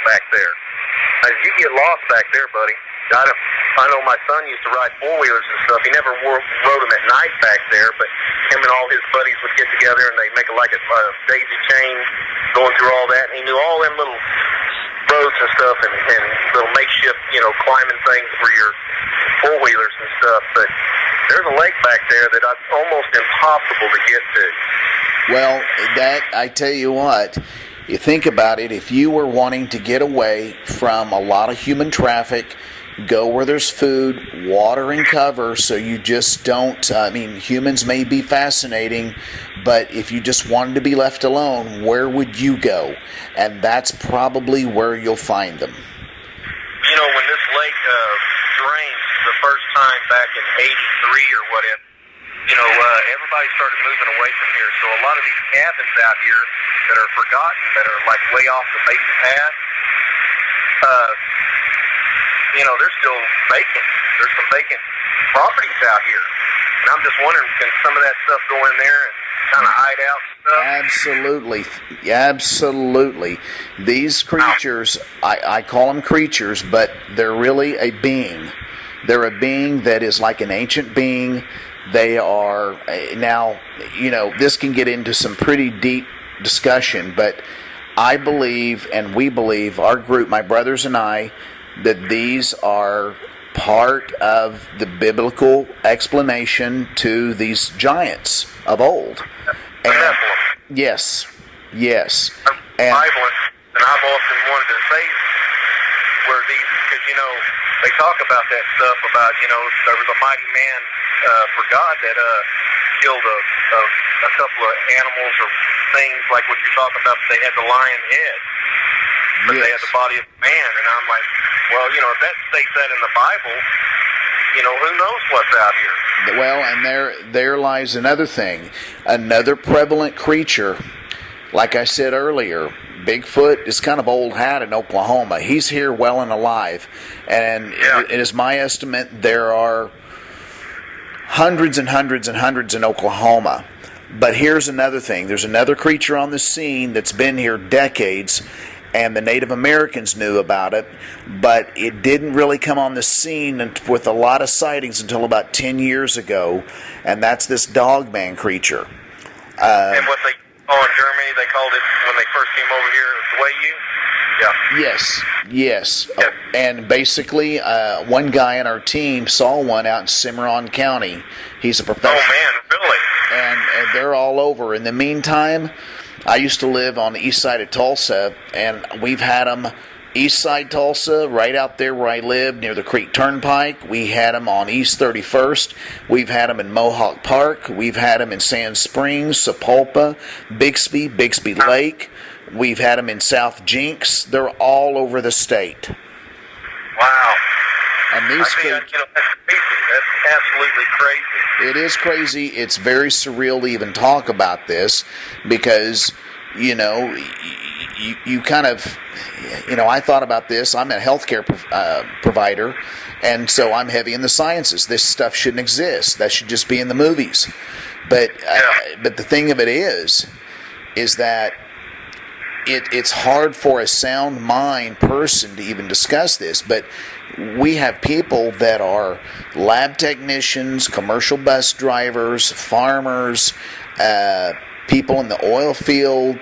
back there. I said, you get lost back there, buddy. I know my son used to ride four-wheelers and stuff. He never rode them at night back there, but him and all his buddies would get together and they'd make a daisy chain going through all that. And he knew all them little roads and stuff and little makeshift, climbing things for your four-wheelers and stuff. But there's a lake back there that it's almost impossible to get to. Well, I tell you what, you think about it, if you were wanting to get away from a lot of human traffic, go where there's food, water, and cover, so you just don't, humans may be fascinating, but if you just wanted to be left alone, where would you go? And that's probably where you'll find them. When this lake drained the first time back in 83 or whatever, everybody started moving away from here. So a lot of these cabins out here that are forgotten, that are like way off the beaten path, they're still vacant. There's some vacant properties out here. And I'm just wondering, can some of that stuff go in there and kind of hide out and stuff? Absolutely. These creatures, I call them creatures, but they're really a being. They're a being that is like an ancient being. They are, now, this can get into some pretty deep discussion, but I believe, and we believe, our group, my brothers and I, that these are part of the biblical explanation to these giants of old. And, yes. And I've often wanted to say where these, because, they talk about that stuff about, there was a mighty man for God that killed a couple of animals or things like what you're talking about. They had the lion head, but they had the body of man. And I'm like, well, if that states that in the Bible, who knows what's out here? Well, and there lies another thing, another prevalent creature. Like I said earlier, Bigfoot is kind of old hat in Oklahoma. He's here well and alive, and it is my estimate there are hundreds and hundreds and hundreds in Oklahoma. But here's another thing. There's another creature on the scene that's been here decades, and the Native Americans knew about it, but it didn't really come on the scene with a lot of sightings until about 10 years ago, and that's this dogman creature. And what they call in Germany, they called it, when they first came over here, Swayu? Yeah. Yes. Yep. And basically, one guy on our team saw one out in Cimarron County. He's a professional. Oh, man, really? And they're all over. In the meantime, I used to live on the east side of Tulsa, and we've had them east side Tulsa, right out there where I live, near the Creek Turnpike. We had them on East 31st. We've had them in Mohawk Park. We've had them in Sand Springs, Sapulpa, Bixby Lake. We've had them in South Jinx. They're all over the state. Wow. And these that's crazy. That's absolutely crazy. It is crazy. It's very surreal to even talk about this because, you kind of, I thought about this. I'm a healthcare provider, and so I'm heavy in the sciences. This stuff shouldn't exist. That should just be in the movies. But the thing of it is that it's hard for a sound mind person to even discuss this, but we have people that are lab technicians, commercial bus drivers, farmers, people in the oil field,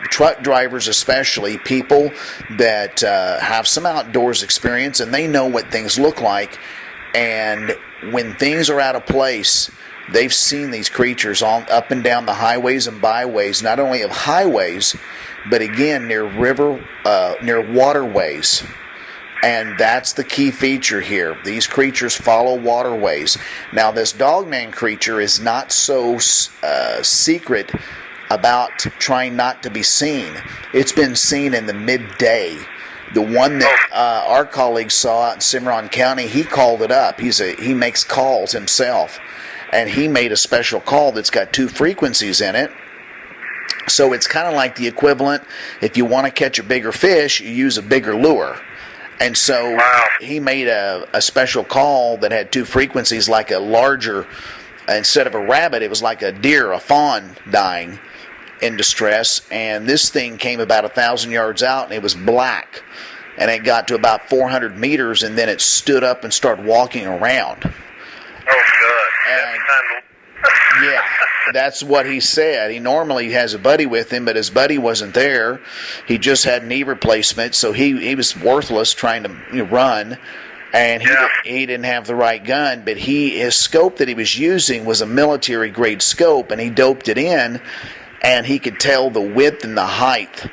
truck drivers especially, people that have some outdoors experience, and they know what things look like. And when things are out of place, they've seen these creatures up and down the highways and byways, not only of highways, but again near waterways. And that's the key feature here. These creatures follow waterways. Now, this dogman creature is not so secret about trying not to be seen. It's been seen in the midday. The one that our colleague saw out in Cimarron County, he called it up. He makes calls himself, and he made a special call that's got 2 frequencies in it. So it's kind of like the equivalent. If you want to catch a bigger fish, you use a bigger lure. And so he made a special call that had 2 frequencies, like a larger, instead of a rabbit, it was like a deer, a fawn dying in distress. And this thing came about 1,000 yards out, and it was black. And it got to about 400 meters, and then it stood up and started walking around. Oh, good. And, yeah, that's what he said. He normally has a buddy with him, but his buddy wasn't there. He just had knee replacement, so he was worthless trying to run, and he didn't have the right gun. But his scope that he was using was a military-grade scope, and he doped it in, and he could tell the width and the height.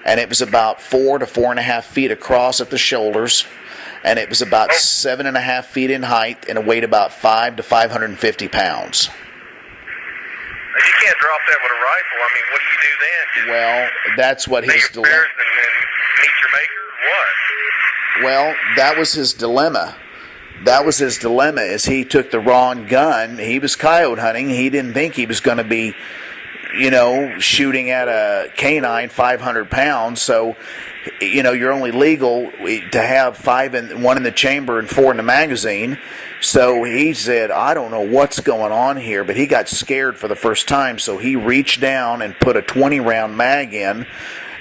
And it was about 4 to 4.5 feet across at the shoulders, and it was about 7.5 feet in height, and it weighed about 5 to 550 pounds. You can't drop that with a rifle. I mean, what do you do then? Well, that's what his dilemma. And meet your maker? What? Well, that was his dilemma. That was his dilemma. Is he took the wrong gun. He was coyote hunting. He didn't think he was going to be, shooting at a canine 500 pounds. So, you're only legal to have 1 in the chamber and 4 in the magazine. So he said, I don't know what's going on here, but he got scared for the first time, so he reached down and put a 20-round mag in,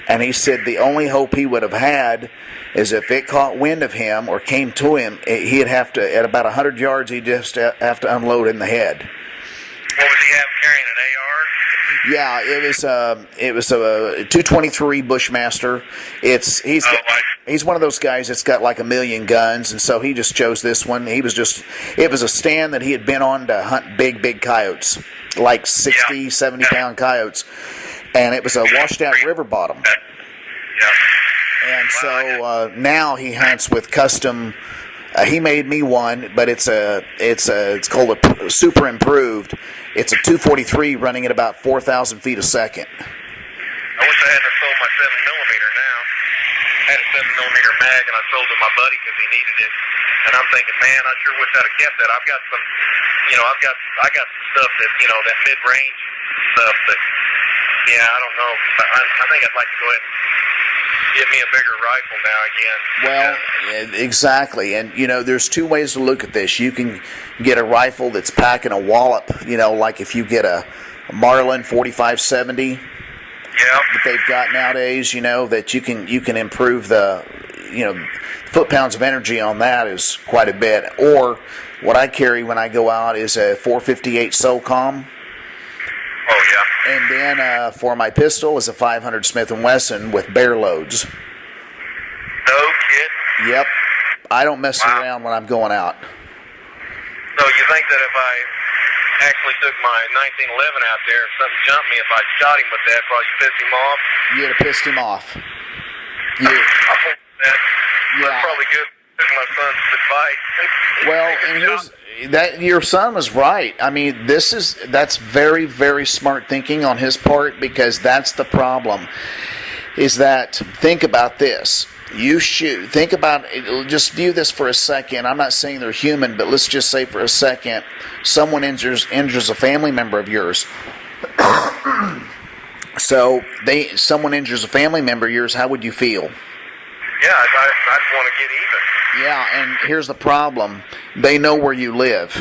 and he said the only hope he would have had is if it caught wind of him or came to him, he'd have to, at about 100 yards, he'd just have to unload in the head. What was he carrying, an AR? Yeah, it was a 223 Bushmaster. He's one of those guys that's got like 1 million guns, and so he just chose this one. It was a stand that he had been on to hunt big coyotes, like 60, 70-pound coyotes, and it was a washed out river bottom. Yeah. And so now he hunts with custom. He made me one, but it's called a super improved. It's a 243 running at about 4,000 feet a second. I wish I hadn't sold my 7mm now. I had a 7mm mag, and I sold it to my buddy because he needed it. And I'm thinking, man, I sure wish I'd have kept that. I've got some, I got some stuff that, that mid-range stuff that, yeah, I don't know. I think I'd like to go ahead and give me a bigger rifle now again. Well, exactly. And, there's 2 ways to look at this. You can get a rifle that's packing a wallop, like if you get a Marlin 4570 that they've got nowadays, that you can improve the, foot-pounds of energy on that is quite a bit. Or what I carry when I go out is a 458 SOCOM. Oh, yeah. And then for my pistol is a 500 Smith & Wesson with bare loads. No kidding? Yep. I don't mess around when I'm going out. So you think that if I actually took my 1911 out there, if something jumped me, if I shot him with that, probably pissed him off? You'd have pissed him off. That's probably good. Took my son's advice. Well, and here's that. Your son was right. I mean, that's very, very smart thinking on his part, because that's the problem. Is that, think about this. You shoot. Think about it. Just view this for a second. I'm not saying they're human, but let's just say for a second, someone injures a family member of yours. So someone injures a family member of yours. How would you feel? Yeah, I'd want to get even. Yeah, and here's the problem. They know where you live.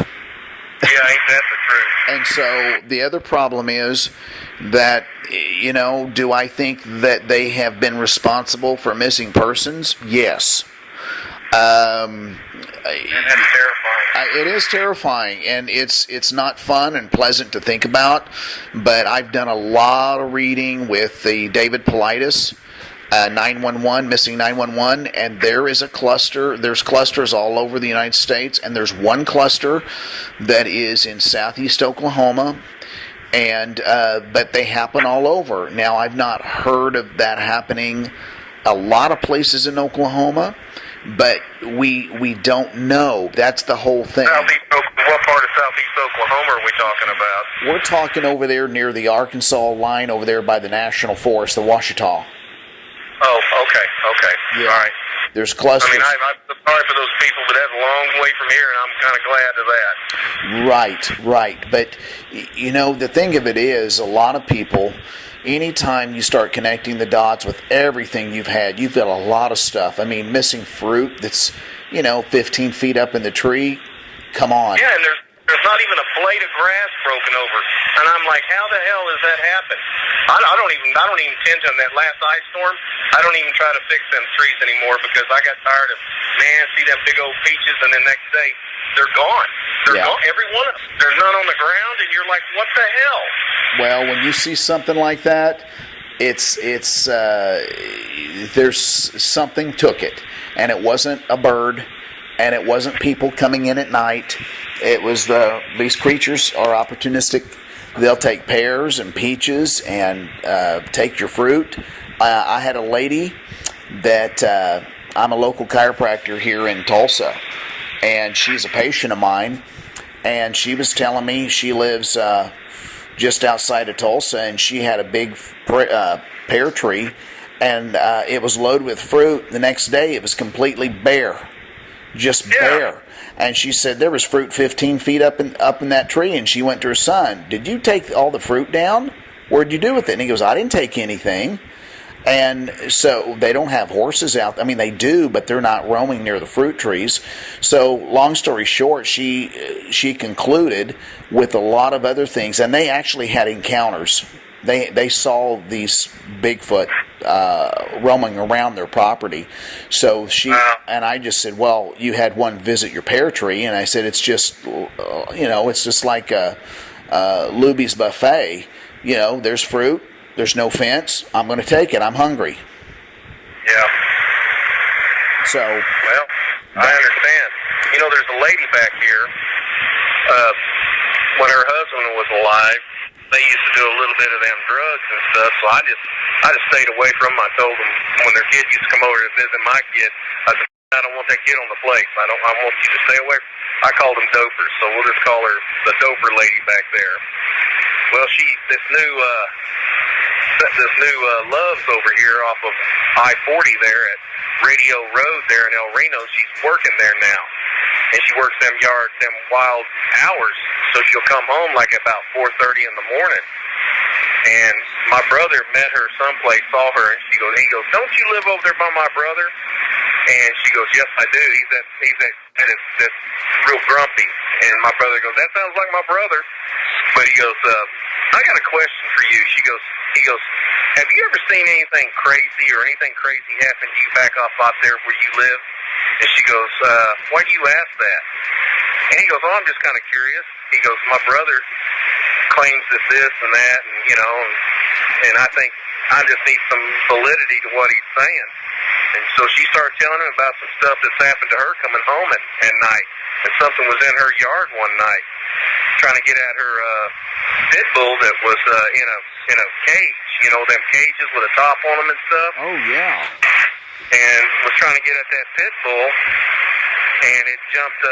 Yeah, ain't that the truth? And so the other problem is that, do I think that they have been responsible for missing persons? Yes. And that's terrifying. It is terrifying, and it's not fun and pleasant to think about, but I've done a lot of reading with the David Politis, 911, missing 911, and there is a cluster. There's clusters all over the United States, and there's one cluster that is in southeast Oklahoma, and but they happen all over. Now, I've not heard of that happening a lot of places in Oklahoma, but we don't know. That's the whole thing. What part of southeast Oklahoma are we talking about? We're talking over there near the Arkansas line, over there by the National Forest, the Ouachita. Oh, okay. Yeah. All right. There's clusters. I mean, I'm sorry for those people, but that's a long way from here, and I'm kind of glad of that. Right. But, you know, the thing of it is, a lot of people, anytime you start connecting the dots with everything you've had, you've got a lot of stuff. I mean, missing fruit that's, 15 feet up in the tree. Come on. Yeah, and there's not even a blade of grass broken over. And I'm like, how the hell does that happen? I don't even tend to, in that last ice storm, I don't even try to fix them trees anymore because I got tired of, see them big old peaches, and the next day, they're gone. They're gone. Every one of them. There's none on the ground, and you're like, what the hell? Well, when you see something like that, it's there's something took it. And it wasn't a bird, and it wasn't people coming in at night. It was these creatures are opportunistic. They'll take pears and peaches and take your fruit. I had a lady that I'm a local chiropractor here in Tulsa, and she's a patient of mine. And she was telling me she lives just outside of Tulsa, and she had a big pear tree, and it was loaded with fruit. The next day, it was completely bare, just bare. And she said there was fruit 15 feet up in that tree. And she went to her son, "Did you take all the fruit down? What'd you do with it?" And he goes, "I didn't take anything." And so they don't have horses out. I mean, they do, but they're not roaming near the fruit trees. So long story short, she concluded with a lot of other things, and they actually had encounters. They saw these Bigfoot roaming around their property. So and I just said, "Well, you had one visit your pear tree," and I said, "It's just, it's just like a Luby's buffet. There's fruit, there's no fence. I'm going to take it. I'm hungry." Yeah. So. Well, I understand. There's a lady back here. When her husband was alive, they used to do a little bit of them drugs and stuff, so I just stayed away from them. I told them when their kid used to come over to visit my kid, I said, "I don't want that kid on the place. I want you to stay away." I called them dopers, so we'll just call her the doper lady back there. Well, this new Love's over here off of I-40 there at Radio Road there in El Reno. She's working there now. And she works them wild hours. So she'll come home like about 4:30 in the morning. And my brother met her someplace, saw her, and he goes, "Don't you live over there by my brother?" And she goes, "Yes, I do. That's real grumpy." And my brother goes, "That sounds like my brother." But he goes, "I got a question for you." He goes, "Have you ever seen anything crazy or anything crazy happen to you back off out there where you live?" And she goes, "Why do you ask that?" And he goes, "Oh, I'm just kind of curious." He goes, "My brother claims that this and that, and I think I just need some validity to what he's saying." And so she started telling him about some stuff that's happened to her coming home at night. And something was in her yard one night, trying to get at her pit bull that was in a cage. Them cages with a top on them and stuff. Oh, yeah. And was trying to get at that pit bull, and it jumped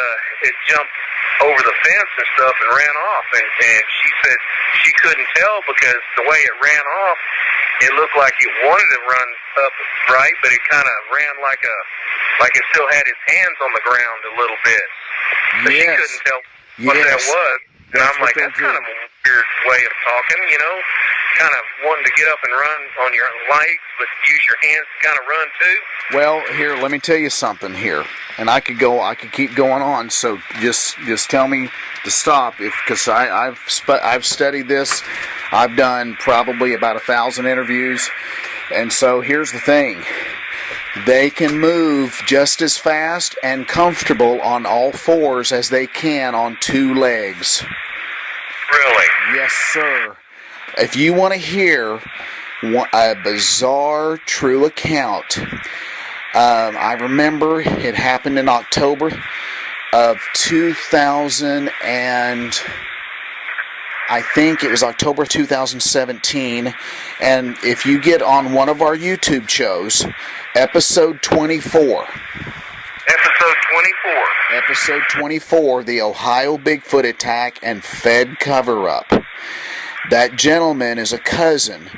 over the fence and stuff and ran off. And she said she couldn't tell because the way it ran off, it looked like it wanted to run up right, but it kind of ran like it still had its hands on the ground a little bit. But she couldn't tell what that was. And I'm like, that's kind of a weird way of talking, kind of wanting to get up and run on your legs, but use your hands to kind of run too. Well, here, let me tell you something here, and I could keep going on. So just tell me to stop, because I've studied this. I've done probably about 1,000 interviews, and so here's the thing. They can move just as fast and comfortable on all fours as they can on two legs. Really? Yes, sir. If you want to hear a bizarre, true account, I remember it happened in October of 2000 and I think it was October 2017, and if you get on one of our YouTube shows, episode 24. Episode 24, the Ohio Bigfoot attack and Fed cover-up. That gentleman is a cousin.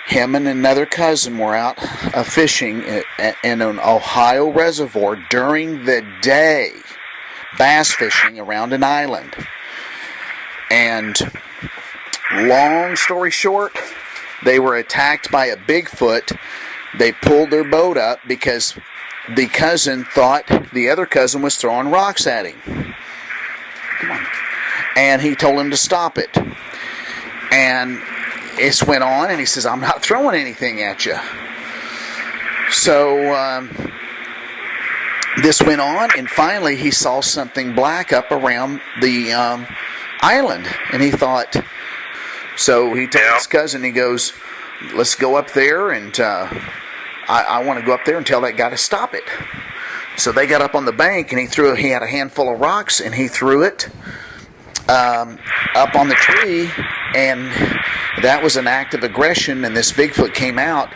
him and another cousin were out fishing in an Ohio reservoir during the day, bass fishing around an island. And long story short, they were attacked by a Bigfoot. They pulled their boat up because the cousin thought the other cousin was throwing rocks at him. Come on. And he told him to stop it. And it went on, and he says, I'm not throwing anything at you. So this went on, and finally he saw something black up around the island. And he thought, so he told his cousin, he goes, let's go up there, and I want to go up there and tell that guy to stop it. So they got up on the bank, and he had a handful of rocks, and he threw it up on the tree, and that was an act of aggression. And this Bigfoot came out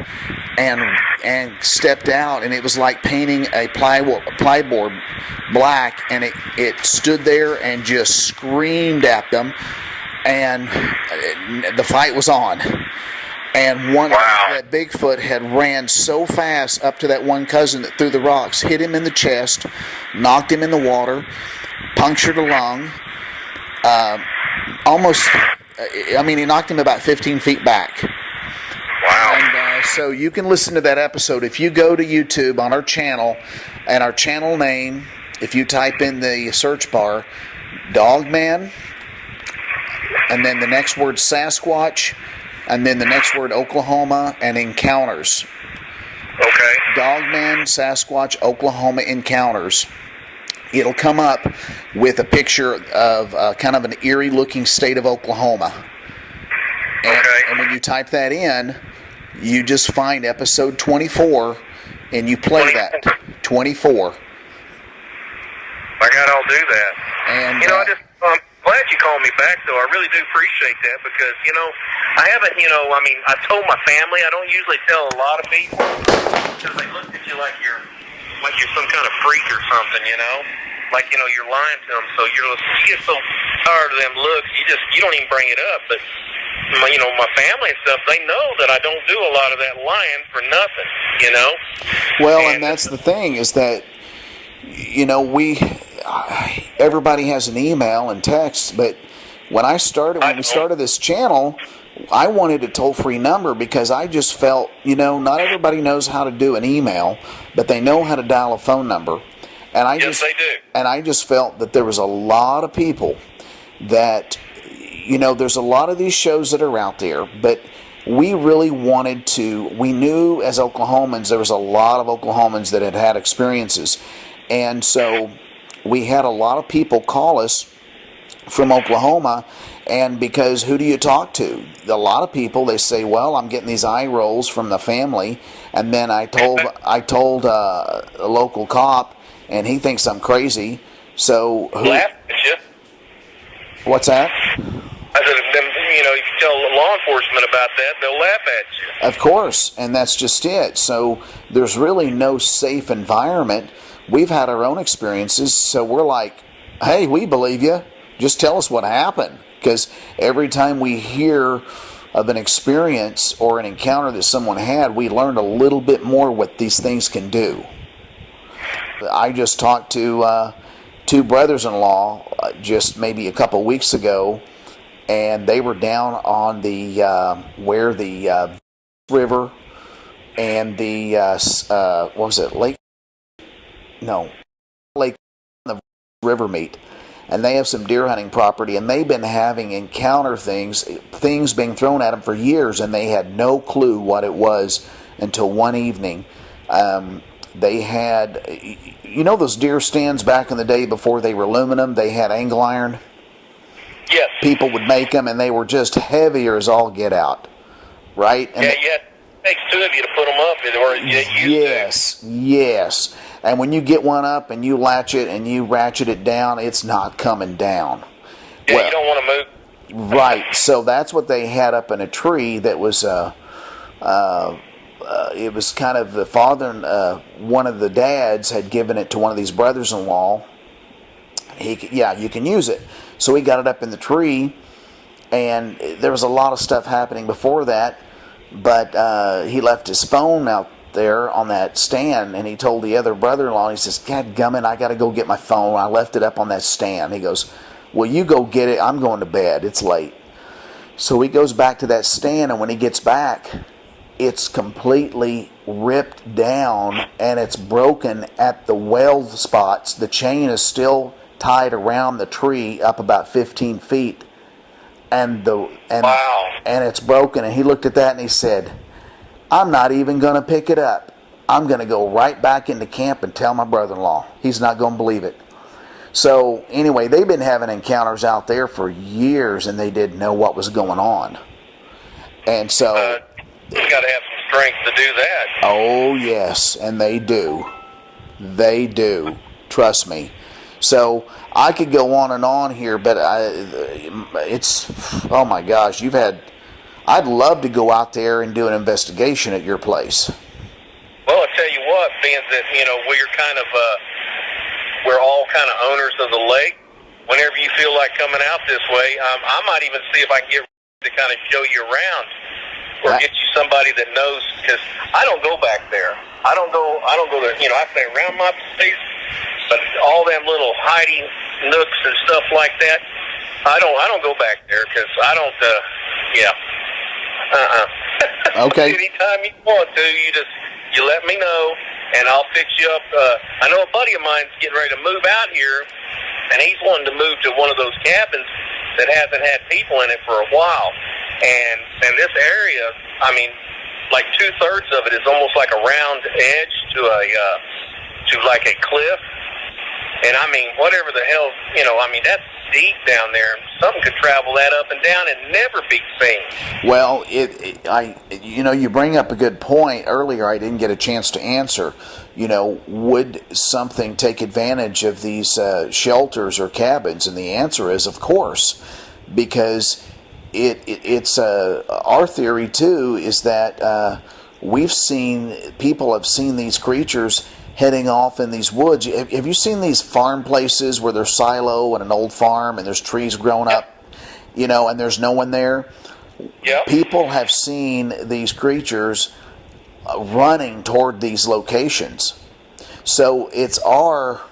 and stepped out, and it was like painting a plyboard black, and it stood there and just screamed at them, and the fight was on. And that Bigfoot had ran so fast up to that one cousin that threw the rocks, hit him in the chest, knocked him in the water, punctured a lung, he knocked him about 15 feet back. Wow. And so you can listen to that episode. If you go to YouTube on our channel, and our channel name, if you type in the search bar, Dogman, and then the next word Sasquatch, and then the next word Oklahoma, and Encounters. Okay. Dogman, Sasquatch, Oklahoma Encounters. It'll come up with a picture of kind of an eerie-looking state of Oklahoma. And when you type that in, you just find episode 24, and you play that. 24. I'll do that. And I'm glad you called me back, though. I really do appreciate that because, I haven't, I told my family. I don't usually tell a lot of people because they look at you like you're some kind of freak or something, like, you're lying to them. So you get so tired of them looks, you don't even bring it up. But, my family and stuff, they know that I don't do a lot of that lying for nothing, Well, and that's the thing is that, everybody has an email and text, but when we started this channel, I wanted a toll-free number because I just felt, not everybody knows how to do an email, but they know how to dial a phone number. And they do. And I just felt that there was a lot of people that, there's a lot of these shows that are out there, but we really we knew as Oklahomans, there was a lot of Oklahomans that had experiences. And so we had a lot of people call us from Oklahoma, and because who do you talk to? A lot of people, they say, well, I'm getting these eye rolls from the family, and then I told a local cop, and he thinks I'm crazy. So laugh at you. What's that? I said, if you tell law enforcement about that, they'll laugh at you. Of course, and that's just it. So there's really no safe environment. We've had our own experiences, so we're like, hey, we believe you. Just tell us what happened. Because every time we hear of an experience or an encounter that someone had, we learned a little bit more what these things can do. I just talked to two brothers-in-law just maybe a couple weeks ago, and they were down on the where the river and the what was it, lake the river meet, and they have some deer hunting property, and they've been having encounter things being thrown at them for years, and they had no clue what it was until one evening. They had, those deer stands back in the day before they were aluminum, they had angle iron. Yes. People would make them, and they were just heavier as all get out, right? And it takes two of you to put them up, or you used to. Yes. And when you get one up and you latch it and you ratchet it down, it's not coming down. Yeah, you don't want to move. Right. So that's what they had up in a tree that was, it was kind of the father, one of the dads had given it to one of these brothers-in-law. You can use it. So he got it up in the tree, and there was a lot of stuff happening before that. but he left his phone out there on that stand, and he told the other brother-in-law, he says, God gummit, I got to go get my phone. I left it up on that stand. He goes, well, you go get it. I'm going to bed. It's late. So he goes back to that stand, and when he gets back, it's completely ripped down, and it's broken at the weld spots. The chain is still tied around the tree up about 15 feet, and Wow. and it's broken. And he looked at that and he said, I'm not even going to pick it up. I'm going to go right back into camp and tell my brother-in-law. He's not going to believe it. So anyway, they've been having encounters out there for years, and they didn't know what was going on. And so You got to have some strength to do that. oh yes, and they do. They do. Trust me. So I could go on and on here, but it's, oh my gosh, I'd love to go out there and do an investigation at your place. Well, I tell you what, being that, we're all kind of owners of the lake, whenever you feel like coming out this way, I might even see if I can get to kind of show you around or get you somebody that knows, because I don't go back there. I don't go there, I stay around my place, but all them little hiding nooks and stuff like that, I don't go back there because I don't, Okay. Anytime you want to, you let me know, and I'll fix you up. I know a buddy of mine's getting ready to move out here, and he's wanting to move to one of those cabins that hasn't had people in it for a while. And this area, I mean, like 2/3 of it is almost like a round edge to like a cliff. And I mean, whatever the hell, that's deep down there. Something could travel that up and down and never be seen. Well, you bring up a good point. Earlier, I didn't get a chance to answer. Would something take advantage of these shelters or cabins? And the answer is, of course, because it's our theory too is that people have seen these creatures heading off in these woods. Have you seen these farm places where there's silo and an old farm and there's trees growing up, and there's no one there? Yep. People have seen these creatures running toward these locations. So it's our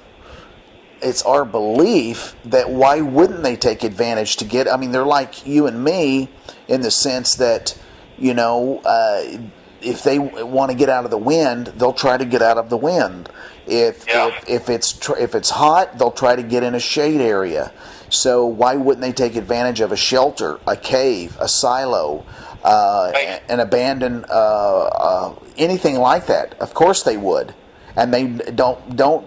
belief that why wouldn't they take advantage to get, they're like you and me in the sense that, if they want to get out of the wind, they'll try to get out of the wind. If it's hot, they'll try to get in a shade area. So why wouldn't they take advantage of a shelter, a cave, a silo, an abandoned anything like that? Of course they would. And they don't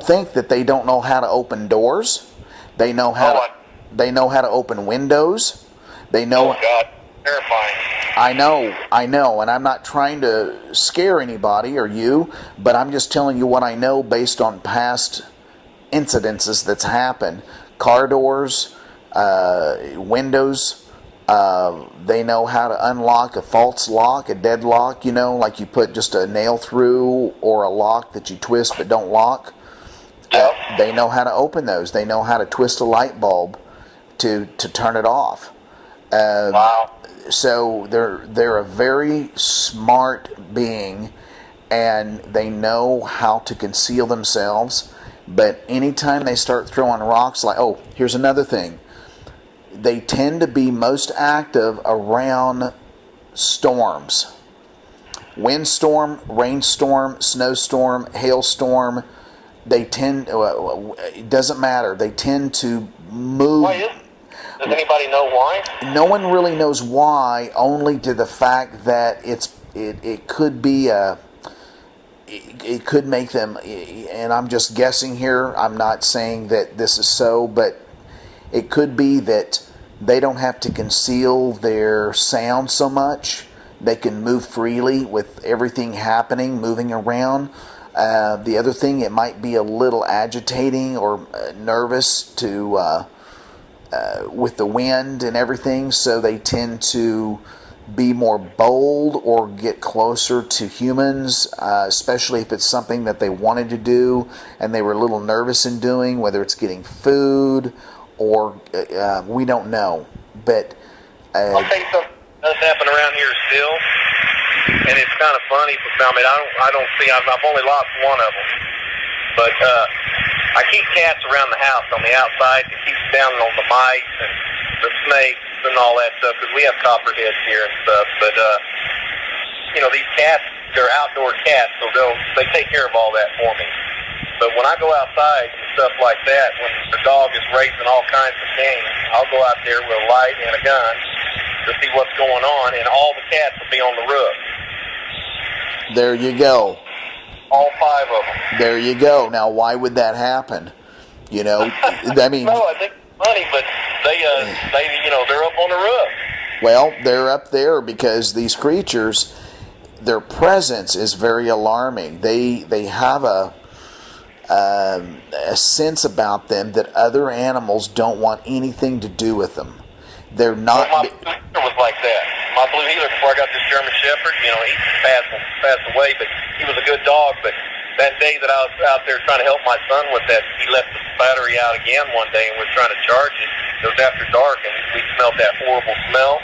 think that they don't know how to open doors. They know how to open windows. They know. Oh God, terrifying. I know, and I'm not trying to scare anybody or you, but I'm just telling you what I know based on past incidences that's happened. Car doors, windows, they know how to unlock a false lock, a deadlock, like you put just a nail through, or a lock that you twist but don't lock. Yep. They know how to open those. They know how to twist a light bulb to turn it off. Wow. So they're a very smart being, and they know how to conceal themselves. But anytime they start throwing rocks, here's another thing. They tend to be most active around storms. Windstorm, rainstorm, snowstorm, hailstorm. It doesn't matter. They tend to move. Why is? Does anybody know why? No one really knows why, only to the fact that it could be it could make them, and I'm just guessing here, I'm not saying that this is so, but it could be that they don't have to conceal their sound so much. They can move freely with everything happening, moving around. The other thing, it might be a little agitating or nervous to with the wind and everything, so they tend to be more bold or get closer to humans, especially if it's something that they wanted to do and they were a little nervous in doing, whether it's getting food or we don't know. But I'll tell you something does happen around here still, and it's kind of funny. I mean, I don't see. I've only lost one of them, but I keep cats around the house on the outside to keep down on the mice and the snakes and all that stuff, because we have copperheads here and stuff. But you know, these cats, they're outdoor cats, so they take care of all that for me. But when I go outside and stuff like that, when the dog is raising all kinds of game, I'll go out there with a light and a gun to see what's going on, and all the cats will be on the roof. There you go. All 5 of them. There you go. Now, why would that happen? You know, I mean... No, I think it's funny, but they, you know, they're up on the roof. Well, they're up there because these creatures, their presence is very alarming. They have a sense about them that other animals don't want anything to do with them. They're not... Well, my blue heeler was like that. My blue heeler, before I got this German Shepherd, you know, he passed away, but he was a good dog. But that day that I was out there trying to help my son with that, he left the battery out again one day and was trying to charge it. It was after dark, and we smelled that horrible smell,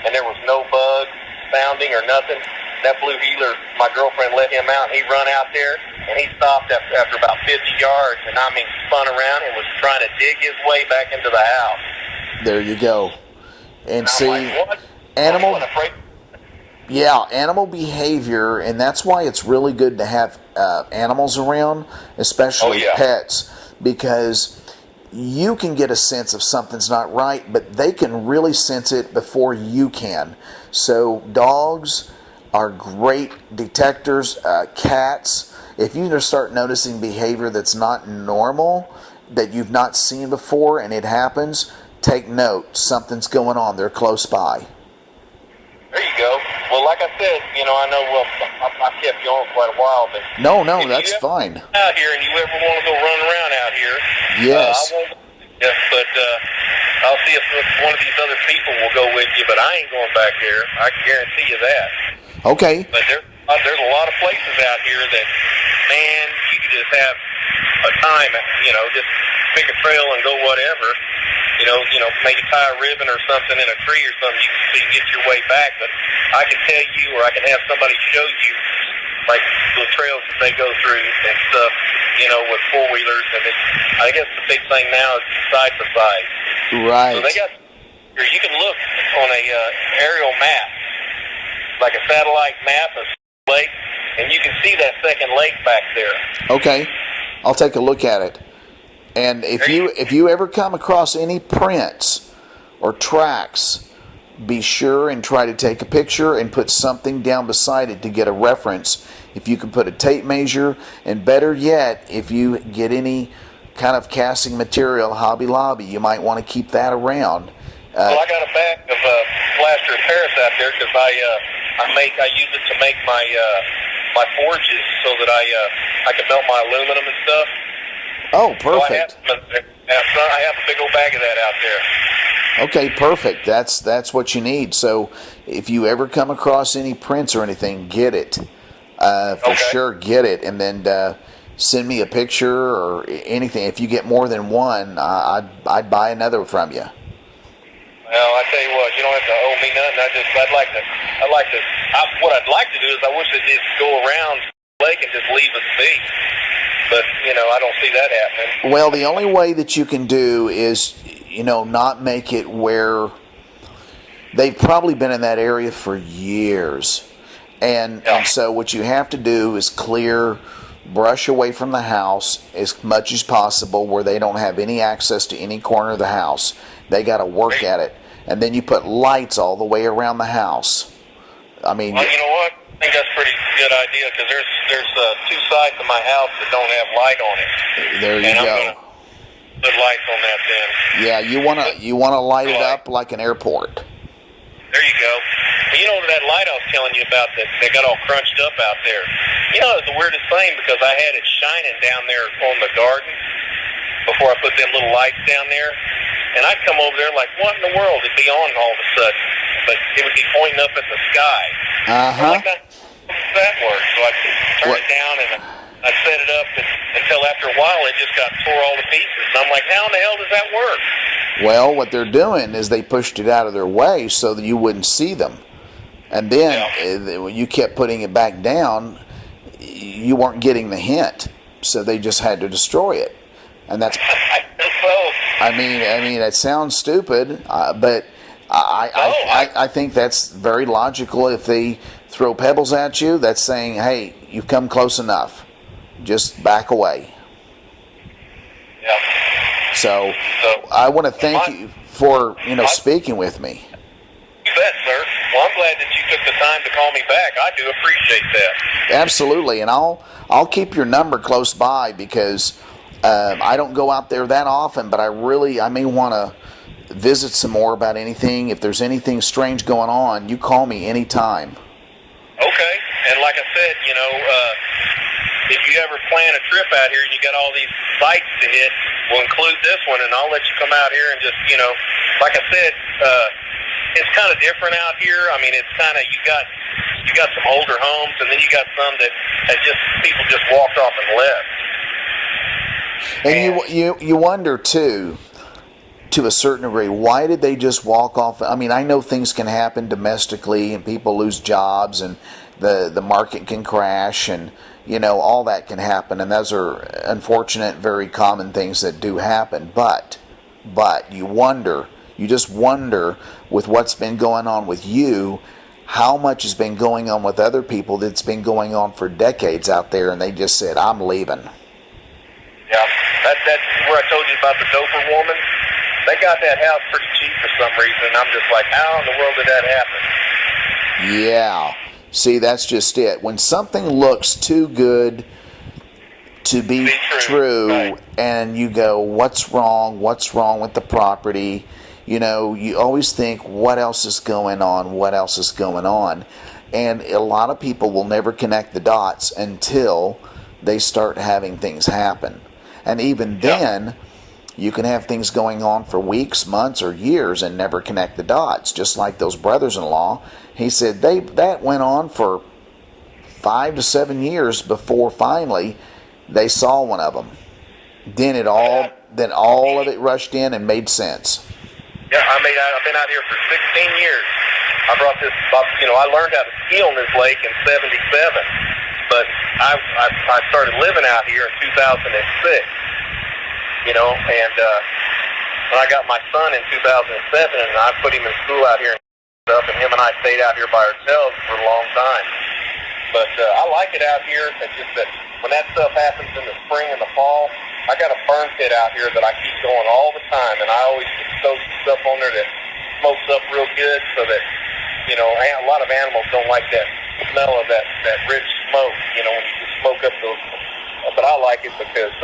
and there was no bug sounding or nothing. That blue heeler, my girlfriend let him out, and he run out there, and he stopped after about 50 yards, and I mean spun around and was trying to dig his way back into the house. There you go. And see, like, what? animal behavior, and that's why it's really good to have animals around, especially pets, because you can get a sense if something's not right, but they can really sense it before you can. So dogs are great detectors. Cats, if you just start noticing behavior that's not normal, that you've not seen before, and it happens, take note. Something's going on. They're close by. There you go. Well, like I said, you know, I know I kept you on quite a while, but no, that's fine. Out here, and you ever want to go run around out here? Yes. I won't. Yes, but I'll see if one of these other people will go with you. But I ain't going back there. I can guarantee you that. Okay. But there's a lot of places out here that, man, you could just have a time. You know, just pick a trail and go whatever. You know, maybe tie a ribbon or something in a tree or something so you can get your way back. But I can tell you, or I can have somebody show you, like the trails that they go through and stuff, you know, with four-wheelers. And I guess the big thing now is side by side. Right. So they got, you can look on a aerial map, like a satellite map of lake, and you can see that second lake back there. Okay. I'll take a look at it. And if you ever come across any prints or tracks, be sure and try to take a picture and put something down beside it to get a reference. If you can put a tape measure, and better yet, if you get any kind of casting material, Hobby Lobby, you might want to keep that around. Well, I got a bag of plaster of Paris out there because I use it to make my forges so that I can melt my aluminum and stuff. Oh, perfect. So I have a big old bag of that out there. Okay, perfect. That's what you need. So if you ever come across any prints or anything, get it. For sure, get it. And then send me a picture or anything. If you get more than one, I'd buy another from you. Well, I tell you what, you don't have to owe me nothing. What I'd like to do is I wish they'd just go around the lake and just leave us be. But, you know, I don't see that happening. Well, the only way that you can do is, you know, not make it where they've probably been in that area for years. And so what you have to do is brush away from the house as much as possible where they don't have any access to any corner of the house. They got to work at it. And then you put lights all the way around the house. I mean... Well, you know what? I think that's a pretty good idea because there's two sides of my house that don't have light on it. There you go. I'm going to put lights on that then. Yeah, you want to light it up like an airport. There you go. And you know that light I was telling you about that got all crunched up out there? You know, it's the weirdest thing because I had it shining down there on the garden before I put them little lights down there. And I'd come over there like, what in the world? It'd be on all of a sudden. But it would be pointing up at the sky. Uh-huh. Like, how does that work? So I'd turn it down and I'd set it up until after a while it just got tore all to pieces. And I'm like, how in the hell does that work? Well, what they're doing is they pushed it out of their way so that you wouldn't see them. And then when you kept putting it back down, you weren't getting the hint, so they just had to destroy it. And that's. I think so. I mean, it sounds stupid, but I think that's very logical. If they throw pebbles at you, that's saying, "Hey, you've come close enough. Just back away." Yeah. So I want to thank you for speaking with me. You bet, sir. Well, I'm glad that you took the time to call me back. I do appreciate that. Absolutely, and I'll keep your number close by because I don't go out there that often, but I may want to visit some more about anything. If there's anything strange going on, you call me anytime. Okay, and like I said, if you ever plan a trip out here and you got all these sites to hit, we'll include this one, and I'll let you come out here and just, like I said, it's kind of different out here. I mean, it's kind of you got some older homes, and then you got some that people just walked off and left. And you wonder too, to a certain degree, why did they just walk off? I mean, I know things can happen domestically, and people lose jobs, and the market can crash, and all that can happen, and those are unfortunate, very common things that do happen. But you just wonder with what's been going on with you, how much has been going on with other people that's been going on for decades out there, and they just said, "I'm leaving." Yeah, that's where I told you about the Doper woman. They got that house pretty cheap for some reason. I'm just like, how in the world did that happen? Yeah. See, that's just it. When something looks too good to be true, right, and you go, what's wrong? What's wrong with the property? You always think, what else is going on? What else is going on? And a lot of people will never connect the dots until they start having things happen. And even then, you can have things going on for weeks, months, or years and never connect the dots. Just like those brothers-in-law. He said that went on for 5 to 7 years before finally they saw one of them. Then all of it rushed in and made sense. Yeah, I've been out here for 16 years. I brought this, I learned how to ski on this lake in '77, but I started living out here in 2006. And when I got my son in 2007, and I put him in school out here and stuff, and him and I stayed out here by ourselves for a long time. But I like it out here. It's just that when that stuff happens in the spring and the fall, I got a burn pit out here that I keep going all the time, and I always throw stuff on there that smokes up real good so that, a lot of animals don't like that smell of that rich smoke, when you just smoke up those. But I like it because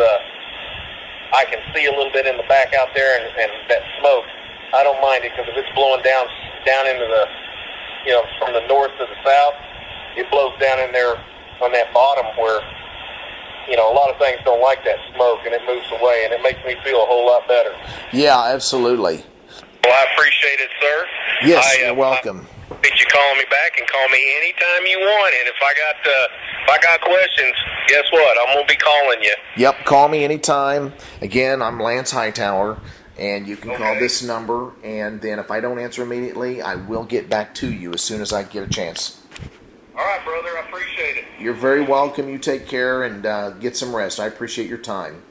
I can see a little bit in the back out there, and that smoke, I don't mind it because if it's blowing down into the, from the north to the south, it blows down in there on that bottom where, a lot of things don't like that smoke, and it moves away, and it makes me feel a whole lot better. Yeah, absolutely. Well, I appreciate it, sir. Yes, you're welcome. I appreciate you calling me back, and call me anytime you want. And if I got questions, guess what? I'm gonna be calling you. Yep, call me anytime. Again, I'm Lance Hightower, and you can call this number. And then if I don't answer immediately, I will get back to you as soon as I get a chance. All right, brother. I appreciate it. You're very welcome. You take care and get some rest. I appreciate your time.